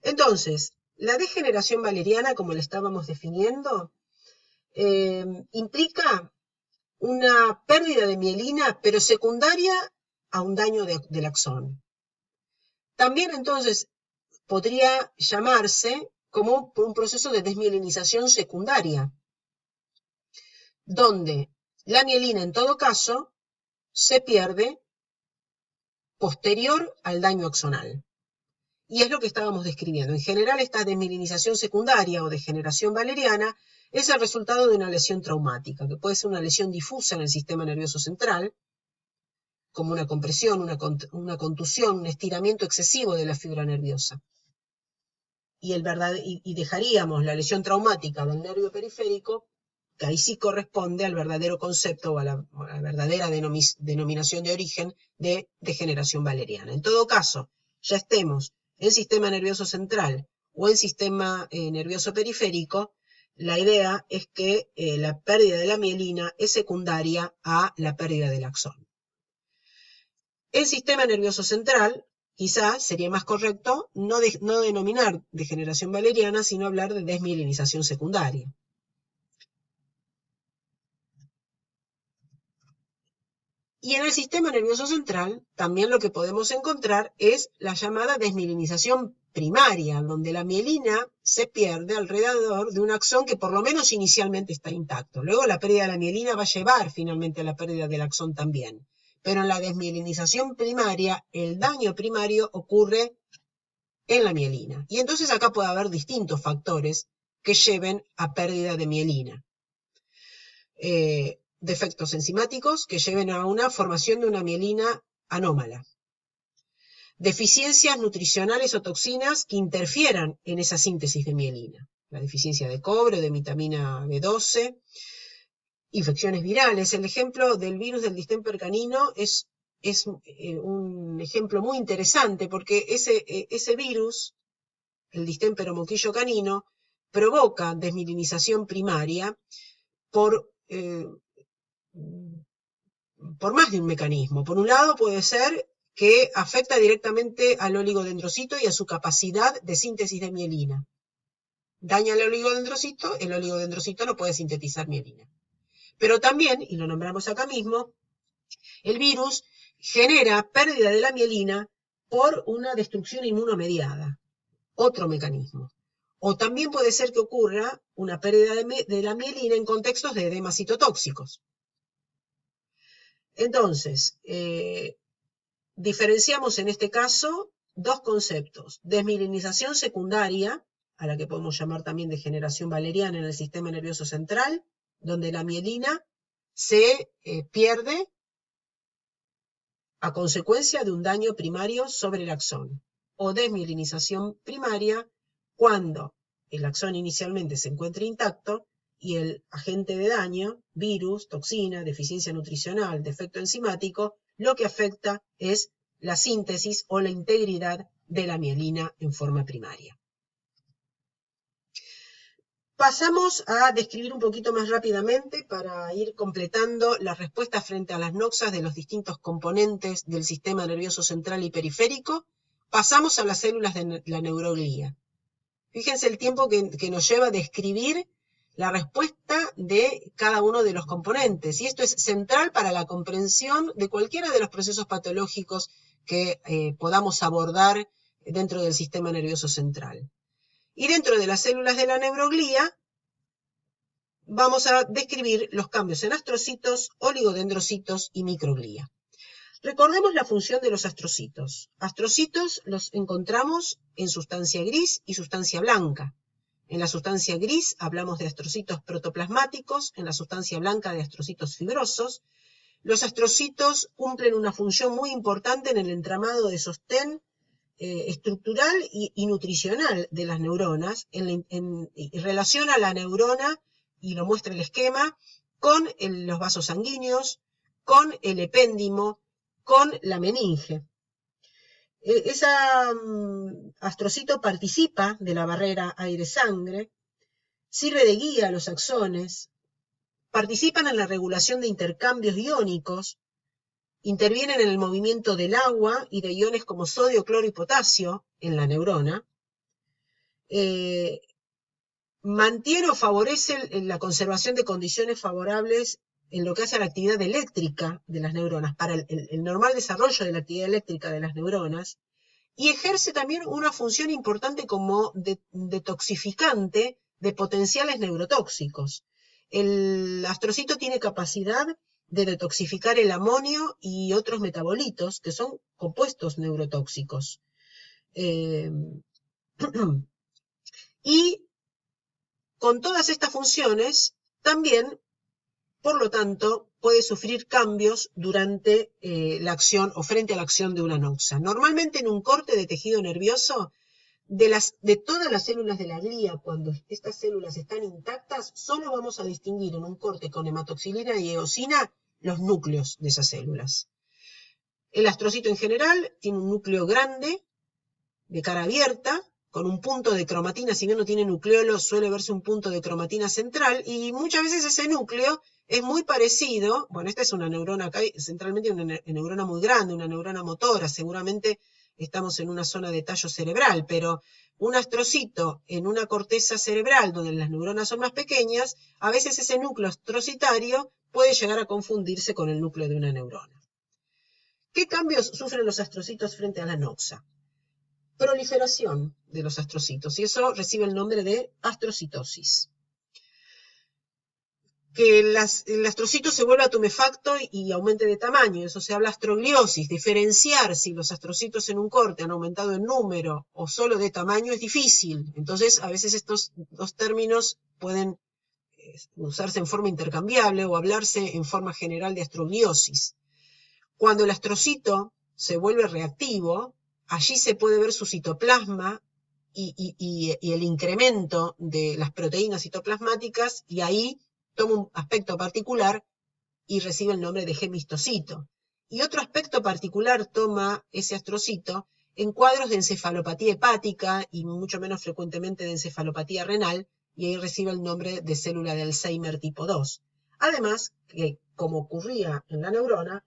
Entonces, la degeneración valeriana, como la estábamos definiendo, implica una pérdida de mielina, pero secundaria a un daño del axón. También entonces podría llamarse como un proceso de desmielinización secundaria, donde la mielina en todo caso se pierde posterior al daño axonal. Y es lo que estábamos describiendo. En general, esta desmielinización secundaria o degeneración valeriana es el resultado de una lesión traumática, que puede ser una lesión difusa en el sistema nervioso central, como una compresión, una contusión, un estiramiento excesivo de la fibra nerviosa. Y dejaríamos la lesión traumática del nervio periférico, que ahí sí corresponde al verdadero concepto o a la verdadera denominación de origen de degeneración valeriana. En todo caso, ya estemos en sistema nervioso central o en sistema nervioso periférico, la idea es que la pérdida de la mielina es secundaria a la pérdida del axón. El sistema nervioso central, quizás sería más correcto no denominar degeneración valeriana, sino hablar de desmielinización secundaria. Y en el sistema nervioso central, también lo que podemos encontrar es la llamada desmielinización primaria, donde la mielina se pierde alrededor de un axón que por lo menos inicialmente está intacto. Luego la pérdida de la mielina va a llevar finalmente a la pérdida del axón también. Pero en la desmielinización primaria, el daño primario ocurre en la mielina. Y entonces acá puede haber distintos factores que lleven a pérdida de mielina. Defectos enzimáticos que lleven a una formación de una mielina anómala. Deficiencias nutricionales o toxinas que interfieran en esa síntesis de mielina. La deficiencia de cobre o de vitamina B12. Infecciones virales. El ejemplo del virus del distemper canino es un ejemplo muy interesante porque ese virus, el distemper o moquillo canino, provoca desmielinización primaria por más de un mecanismo. Por un lado puede ser que afecta directamente al oligodendrocito y a su capacidad de síntesis de mielina. daña el oligodendrocito no puede sintetizar mielina. Pero también, y lo nombramos acá mismo, el virus genera pérdida de la mielina por una destrucción inmunomediada, otro mecanismo. O también puede ser que ocurra una pérdida de la mielina en contextos de edemas citotóxicos. Entonces, diferenciamos en este caso dos conceptos: desmielinización secundaria, a la que podemos llamar también degeneración valeriana en el sistema nervioso central, donde la mielina se pierde a consecuencia de un daño primario sobre el axón, o desmielinización primaria, cuando el axón inicialmente se encuentra intacto y el agente de daño, virus, toxina, deficiencia nutricional, defecto enzimático, lo que afecta es la síntesis o la integridad de la mielina en forma primaria. Pasamos a describir un poquito más rápidamente para ir completando la respuesta frente a las noxas de los distintos componentes del sistema nervioso central y periférico. Pasamos a las células de la neuroglía. Fíjense el tiempo que nos lleva a describir la respuesta de cada uno de los componentes. Y esto es central para la comprensión de cualquiera de los procesos patológicos que podamos abordar dentro del sistema nervioso central. Y dentro de las células de la neuroglía vamos a describir los cambios en astrocitos, oligodendrocitos y microglía. Recordemos la función de los astrocitos. Astrocitos los encontramos en sustancia gris y sustancia blanca. En la sustancia gris hablamos de astrocitos protoplasmáticos, en la sustancia blanca de astrocitos fibrosos. Los astrocitos cumplen una función muy importante en el entramado de sostén estructural y nutricional de las neuronas, y relaciona la neurona, y lo muestra el esquema, con los vasos sanguíneos, con el epéndimo, con la meninge. Ese astrocito participa de la barrera aire-sangre, sirve de guía a los axones, participan en la regulación de intercambios iónicos, intervienen en el movimiento del agua y de iones como sodio, cloro y potasio en la neurona, mantiene o favorece la conservación de condiciones favorables en lo que hace a la actividad eléctrica de las neuronas, para el normal desarrollo de la actividad eléctrica de las neuronas, y ejerce también una función importante como detoxificante de potenciales neurotóxicos. El astrocito tiene capacidad de detoxificar el amonio y otros metabolitos, que son compuestos neurotóxicos. Y con todas estas funciones, también, por lo tanto, puede sufrir cambios durante la acción o frente a la acción de una noxa. Normalmente en un corte de tejido nervioso, de todas las células de la glía, cuando estas células están intactas, solo vamos a distinguir en un corte con hematoxilina y eosina los núcleos de esas células. El astrocito en general tiene un núcleo grande, de cara abierta, con un punto de cromatina. Si bien no tiene nucleolo, suele verse un punto de cromatina central, y muchas veces ese núcleo es muy parecido. Bueno, esta es una neurona acá, centralmente una neurona muy grande, una neurona motora, seguramente estamos en una zona de tallo cerebral, pero un astrocito en una corteza cerebral donde las neuronas son más pequeñas, a veces ese núcleo astrocitario puede llegar a confundirse con el núcleo de una neurona. ¿Qué cambios sufren los astrocitos frente a la noxa? Proliferación de los astrocitos, y eso recibe el nombre de astrocitosis. Que el astrocito se vuelva tumefacto y aumente de tamaño, eso se habla astrogliosis. Diferenciar si los astrocitos en un corte han aumentado en número o solo de tamaño es difícil. Entonces, a veces estos dos términos pueden usarse en forma intercambiable o hablarse en forma general de astrogliosis. Cuando el astrocito se vuelve reactivo, allí se puede ver su citoplasma y el incremento de las proteínas citoplasmáticas, y ahí toma un aspecto particular y recibe el nombre de gemistocito. Y otro aspecto particular toma ese astrocito en cuadros de encefalopatía hepática y mucho menos frecuentemente de encefalopatía renal, y ahí recibe el nombre de célula de Alzheimer tipo 2. Además, que como ocurría en la neurona,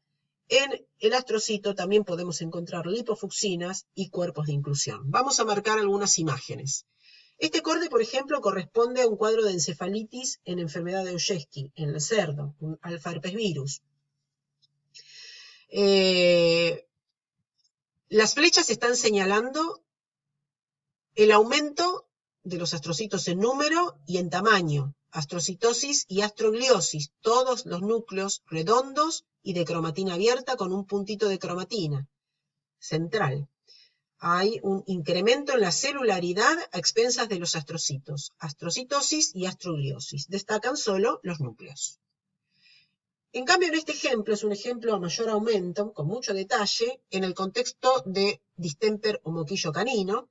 en el astrocito también podemos encontrar lipofucsinas y cuerpos de inclusión. Vamos a marcar algunas imágenes. Este corte, por ejemplo, corresponde a un cuadro de encefalitis en enfermedad de Ollesky, en el cerdo, un alfa herpes virus. Las flechas están señalando el aumento de los astrocitos en número y en tamaño, astrocitosis y astrogliosis, todos los núcleos redondos y de cromatina abierta con un puntito de cromatina central. Hay un incremento en la celularidad a expensas de los astrocitos, astrocitosis y astrogliosis. Destacan solo los núcleos. En cambio, en este ejemplo, es un ejemplo a mayor aumento, con mucho detalle, en el contexto de distemper o moquillo canino,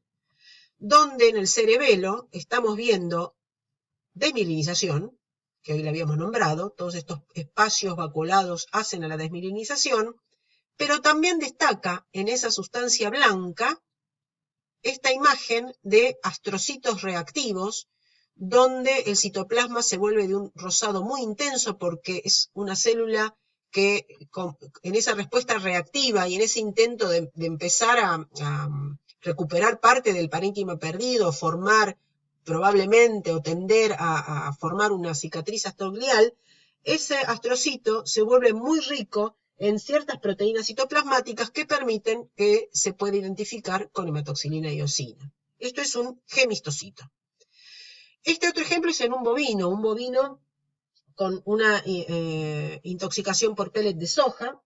donde en el cerebelo estamos viendo desmielinización, que hoy la habíamos nombrado, todos estos espacios vacuolados hacen a la desmielinización, pero también destaca en esa sustancia blanca esta imagen de astrocitos reactivos, donde el citoplasma se vuelve de un rosado muy intenso porque es una célula que en esa respuesta reactiva y en ese intento de empezar a recuperar parte del parénquima perdido, formar probablemente o tender a formar una cicatriz astroglial, ese astrocito se vuelve muy rico en ciertas proteínas citoplasmáticas que permiten que se pueda identificar con hematoxilina y eosina. Esto es un gemistocito. Este otro ejemplo es en un bovino con una intoxicación por pellet de soja,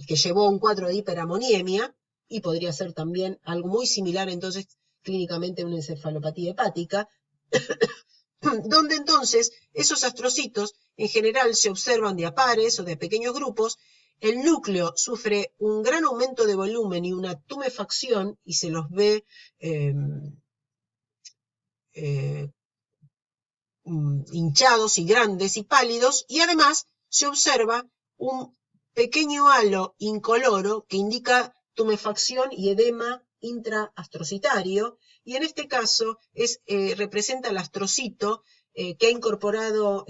que llevó a un cuadro de hiperamoniemia, y podría ser también algo muy similar entonces clínicamente a una encefalopatía hepática, donde entonces esos astrocitos en general se observan de a pares o de pequeños grupos. El núcleo sufre un gran aumento de volumen y una tumefacción y se los ve hinchados y grandes y pálidos, y además se observa un pequeño halo incoloro que indica tumefacción y edema intraastrocitario, y en este caso representa el astrocito que ha incorporado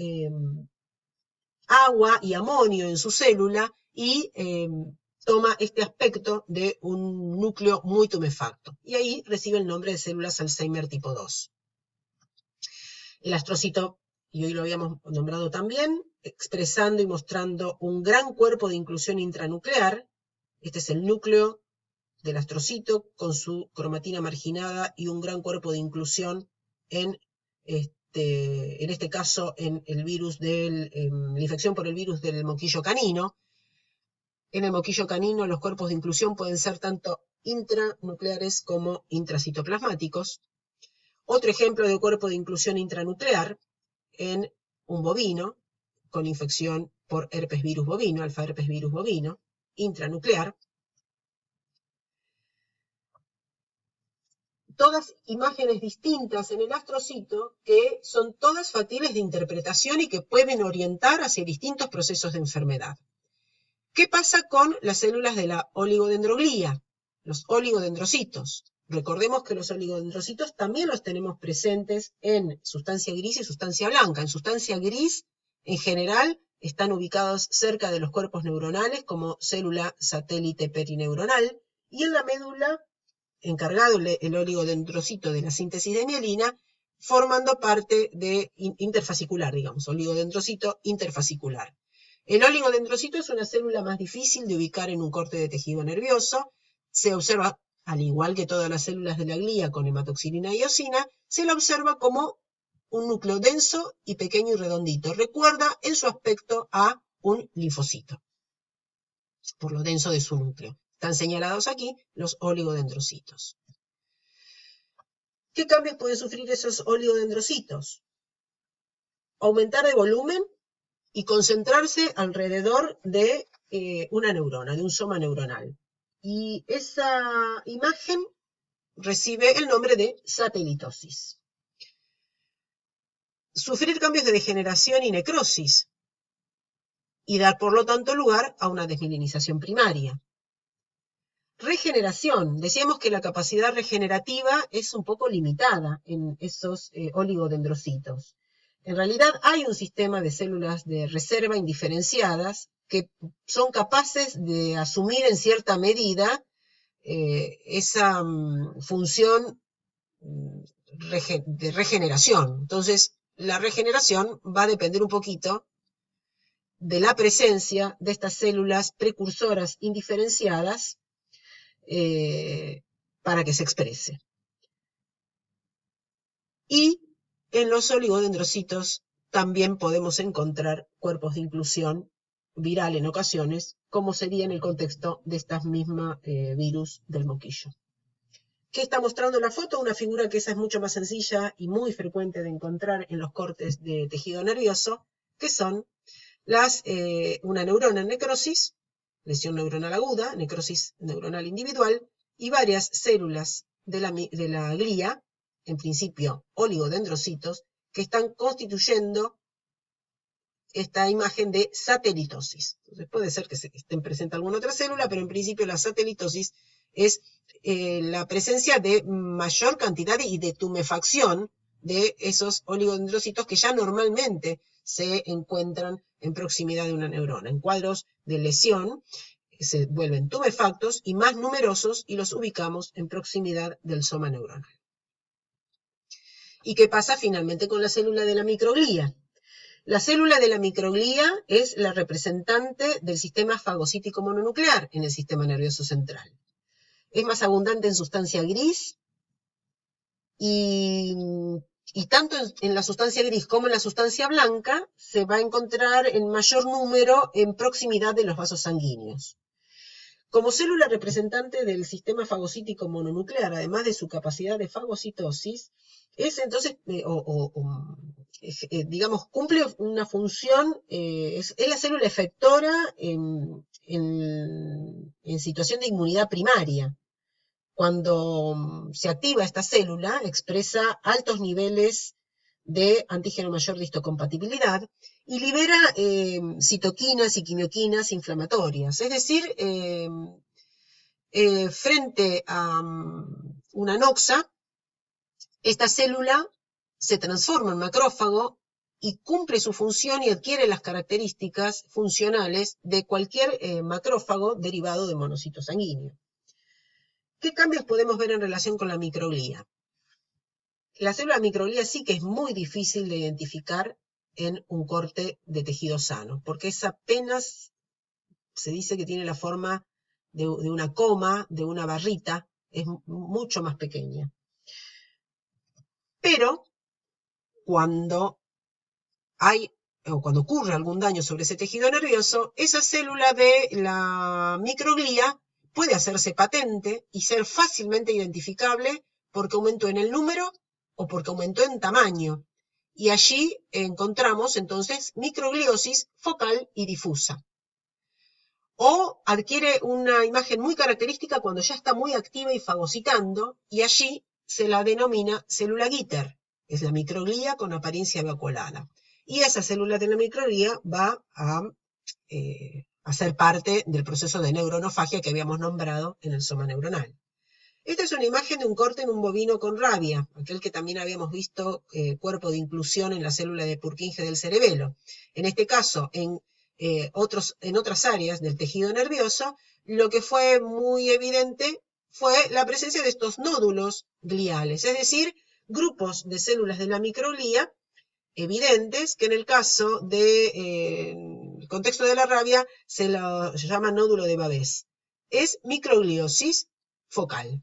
agua y amonio en su célula y toma este aspecto de un núcleo muy tumefacto. Y ahí recibe el nombre de células Alzheimer tipo 2. El astrocito, y hoy lo habíamos nombrado también, expresando y mostrando un gran cuerpo de inclusión intranuclear. Este es el núcleo del astrocito con su cromatina marginada y un gran cuerpo de inclusión en este caso en la infección por el virus del moquillo canino. En el moquillo canino los cuerpos de inclusión pueden ser tanto intranucleares como intracitoplasmáticos. Otro ejemplo de cuerpo de inclusión intranuclear en un bovino con infección por herpes virus bovino, alfa herpes virus bovino, intranuclear. Todas imágenes distintas en el astrocito que son todas factibles de interpretación y que pueden orientar hacia distintos procesos de enfermedad. ¿Qué pasa con las células de la oligodendroglía? Los oligodendrocitos. Recordemos que los oligodendrocitos también los tenemos presentes en sustancia gris y sustancia blanca. En sustancia gris, en general, están ubicados cerca de los cuerpos neuronales como célula satélite perineuronal, y en la médula, encargado el oligodendrocito de la síntesis de mielina, formando parte de interfascicular, digamos, oligodendrocito interfascicular. El oligodendrocito es una célula más difícil de ubicar en un corte de tejido nervioso. Se observa, al igual que todas las células de la glía con hematoxilina y eosina, se la observa como un núcleo denso y pequeño y redondito. Recuerda en su aspecto a un linfocito, por lo denso de su núcleo. Están señalados aquí los oligodendrocitos. ¿Qué cambios pueden sufrir esos oligodendrocitos? Aumentar de volumen y concentrarse alrededor de una neurona, de un soma neuronal. Y esa imagen recibe el nombre de satelitosis. Sufrir cambios de degeneración y necrosis, y dar por lo tanto lugar a una desmielinización primaria. Regeneración. Decíamos que la capacidad regenerativa es un poco limitada en esos oligodendrocitos. En realidad hay un sistema de células de reserva indiferenciadas que son capaces de asumir en cierta medida esa función de regeneración. Entonces, la regeneración va a depender un poquito de la presencia de estas células precursoras indiferenciadas para que se exprese. Y en los oligodendrocitos también podemos encontrar cuerpos de inclusión viral en ocasiones, como sería en el contexto de estas mismas virus del moquillo. ¿Qué está mostrando la foto? Una figura que esa es mucho más sencilla y muy frecuente de encontrar en los cortes de tejido nervioso, que son una neurona en necrosis, lesión neuronal aguda, necrosis neuronal individual, y varias células de la glía, en principio oligodendrocitos, que están constituyendo esta imagen de satelitosis. Entonces puede ser que estén presente alguna otra célula, pero en principio la satelitosis es la presencia de mayor cantidad y de tumefacción de esos oligodendrocitos que ya normalmente se encuentran en proximidad de una neurona. En cuadros de lesión se vuelven tumefactos y más numerosos y los ubicamos en proximidad del soma neuronal. ¿Y qué pasa finalmente con la célula de la microglía? La célula de la microglía es la representante del sistema fagocítico mononuclear en el sistema nervioso central. Es más abundante en sustancia gris y tanto en la sustancia gris como en la sustancia blanca se va a encontrar en mayor número en proximidad de los vasos sanguíneos. Como célula representante del sistema fagocítico mononuclear, además de su capacidad de fagocitosis, es entonces, digamos, cumple una función, es la célula efectora en situación de inmunidad primaria. Cuando se activa esta célula, expresa altos niveles de antígeno mayor de histocompatibilidad y libera citoquinas y quimioquinas inflamatorias. Es decir, frente a una noxa, esta célula se transforma en macrófago y cumple su función y adquiere las características funcionales de cualquier macrófago derivado de monocito sanguíneo. ¿Qué cambios podemos ver en relación con la microglía? La célula microglía sí que es muy difícil de identificar en un corte de tejido sano, porque es apenas, se dice que tiene la forma de una coma, de una barrita, es mucho más pequeña. Pero cuando ocurre algún daño sobre ese tejido nervioso, esa célula de la microglía puede hacerse patente y ser fácilmente identificable porque aumentó en el número o porque aumentó en tamaño. Y allí encontramos entonces microgliosis focal y difusa. O adquiere una imagen muy característica cuando ya está muy activa y fagocitando, y allí se la denomina célula Gitter. Es la microglía con apariencia vacuolada. Y esa célula de la microglía va a ser parte del proceso de neuronofagia que habíamos nombrado en el soma neuronal. Esta es una imagen de un corte en un bovino con rabia, aquel que también habíamos visto cuerpo de inclusión en la célula de Purkinje del cerebelo. En este caso, en otras áreas del tejido nervioso, lo que fue muy evidente fue la presencia de estos nódulos gliales, es decir, grupos de células de la microglía evidentes que en el caso del contexto de la rabia se llama nódulo de Babés. Es microgliosis focal.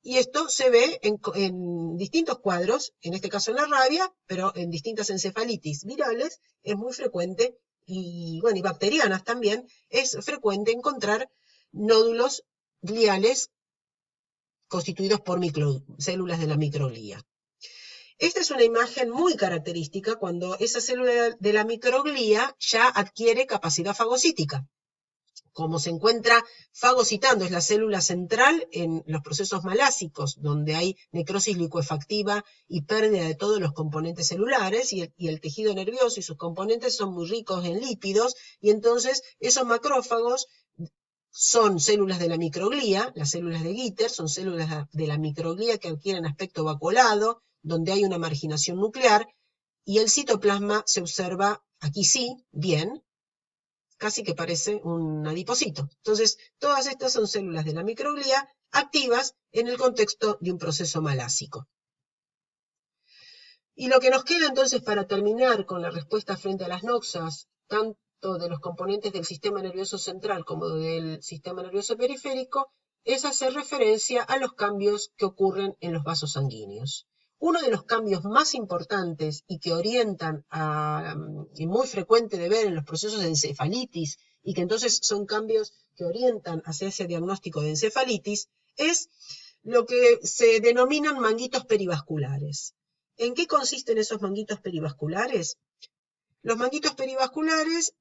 Y esto se ve en distintos cuadros, en este caso en la rabia, pero en distintas encefalitis virales es muy frecuente, y bacterianas también, es frecuente encontrar nódulos gliales constituidos por células de la microglía. Esta es una imagen muy característica cuando esa célula de la microglía ya adquiere capacidad fagocítica. Como se encuentra fagocitando, es la célula central en los procesos malásicos, donde hay necrosis licuefactiva y pérdida de todos los componentes celulares, y el tejido nervioso y sus componentes son muy ricos en lípidos, y entonces esos macrófagos son células de la microglía, las células de Gitter son células de la microglía que adquieren aspecto vacuolado, donde hay una marginación nuclear, y el citoplasma se observa, aquí sí, bien, casi que parece un adipocito. Entonces, todas estas son células de la microglía activas en el contexto de un proceso malásico. Y lo que nos queda entonces para terminar con la respuesta frente a las noxas, tanto de los componentes del sistema nervioso central como del sistema nervioso periférico, es hacer referencia a los cambios que ocurren en los vasos sanguíneos. Uno de los cambios más importantes y que orientan y muy frecuente de ver en los procesos de encefalitis, y que entonces son cambios que orientan hacia ese diagnóstico de encefalitis, es lo que se denominan manguitos perivasculares. ¿En qué consisten esos manguitos perivasculares? Los manguitos perivasculares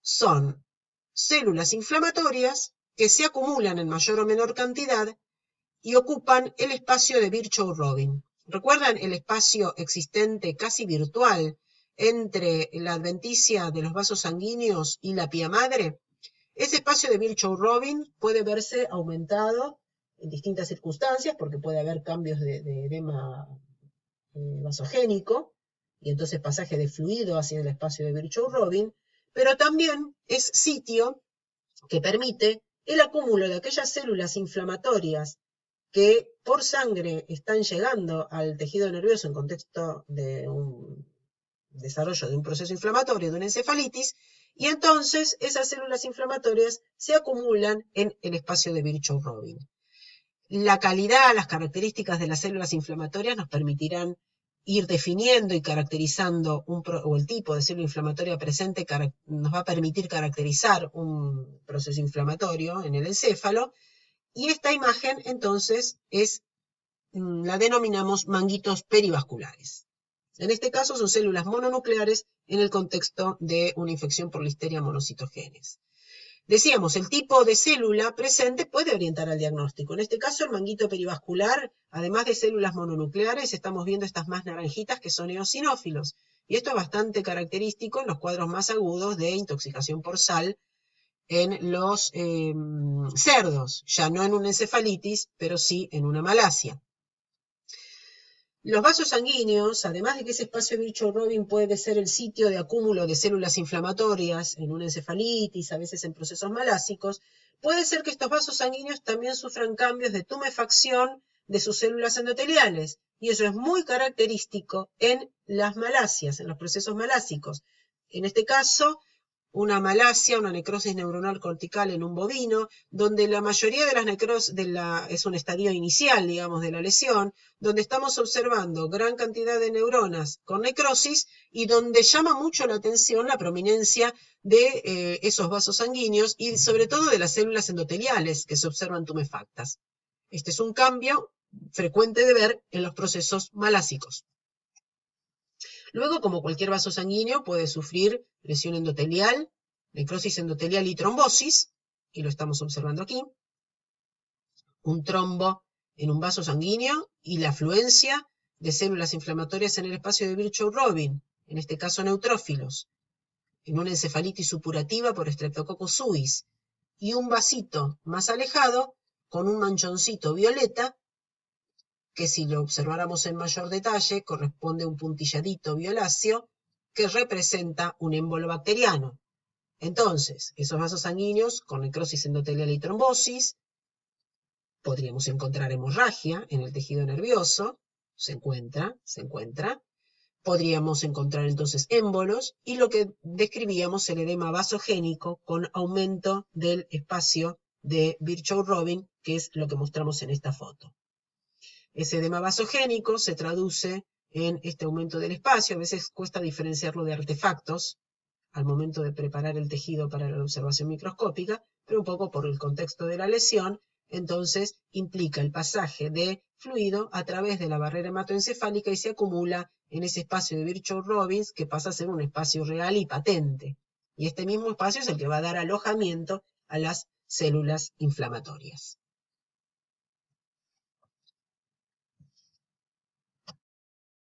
son células inflamatorias que se acumulan en mayor o menor cantidad y ocupan el espacio de Virchow-Robin. ¿Recuerdan el espacio existente casi virtual entre la adventicia de los vasos sanguíneos y la pía madre? Ese espacio de Virchow-Robin puede verse aumentado en distintas circunstancias, porque puede haber cambios de edema vasogénico, y entonces pasaje de fluido hacia el espacio de Virchow-Robin, pero también es sitio que permite el acúmulo de aquellas células inflamatorias que por sangre están llegando al tejido nervioso en contexto de un desarrollo de un proceso inflamatorio, de una encefalitis, y entonces esas células inflamatorias se acumulan en el espacio de Virchow-Robin. La calidad, las características de las células inflamatorias nos permitirán ir definiendo y caracterizando o el tipo de célula inflamatoria presente nos va a permitir caracterizar un proceso inflamatorio en el encéfalo, y esta imagen entonces la denominamos manguitos perivasculares. En este caso son células mononucleares en el contexto de una infección por Listeria monocytogenes. Decíamos, el tipo de célula presente puede orientar al diagnóstico. En este caso, el manguito perivascular, además de células mononucleares, estamos viendo estas más naranjitas que son eosinófilos. Y esto es bastante característico en los cuadros más agudos de intoxicación por sal en los cerdos, ya no en una encefalitis, pero sí en una malasia. Los vasos sanguíneos, además de que ese espacio de Virchow-Robin puede ser el sitio de acúmulo de células inflamatorias en una encefalitis, a veces en procesos malásicos, puede ser que estos vasos sanguíneos también sufran cambios de tumefacción de sus células endoteliales, y eso es muy característico en las malasias, en los procesos malásicos. En este caso, una malasia, una necrosis neuronal cortical en un bovino, donde la mayoría de las necrosis es un estadio inicial, digamos, de la lesión, donde estamos observando gran cantidad de neuronas con necrosis y donde llama mucho la atención la prominencia de esos vasos sanguíneos y sobre todo de las células endoteliales que se observan tumefactas. Este es un cambio frecuente de ver en los procesos malásicos. Luego, como cualquier vaso sanguíneo, puede sufrir lesión endotelial, necrosis endotelial y trombosis, y lo estamos observando aquí. Un trombo en un vaso sanguíneo y la afluencia de células inflamatorias en el espacio de Virchow-Robin, en este caso neutrófilos, en una encefalitis supurativa por Streptococcus suis, y un vasito más alejado con un manchoncito violeta que si lo observáramos en mayor detalle, corresponde a un puntilladito violáceo que representa un émbolo bacteriano. Entonces, esos vasos sanguíneos con necrosis endotelial y trombosis, podríamos encontrar hemorragia en el tejido nervioso, se encuentra. Podríamos encontrar entonces émbolos y lo que describíamos el edema vasogénico con aumento del espacio de Virchow-Robin, que es lo que mostramos en esta foto. Ese edema vasogénico se traduce en este aumento del espacio, a veces cuesta diferenciarlo de artefactos al momento de preparar el tejido para la observación microscópica, pero un poco por el contexto de la lesión, entonces implica el pasaje de fluido a través de la barrera hematoencefálica y se acumula en ese espacio de Virchow-Robin que pasa a ser un espacio real y patente. Y este mismo espacio es el que va a dar alojamiento a las células inflamatorias.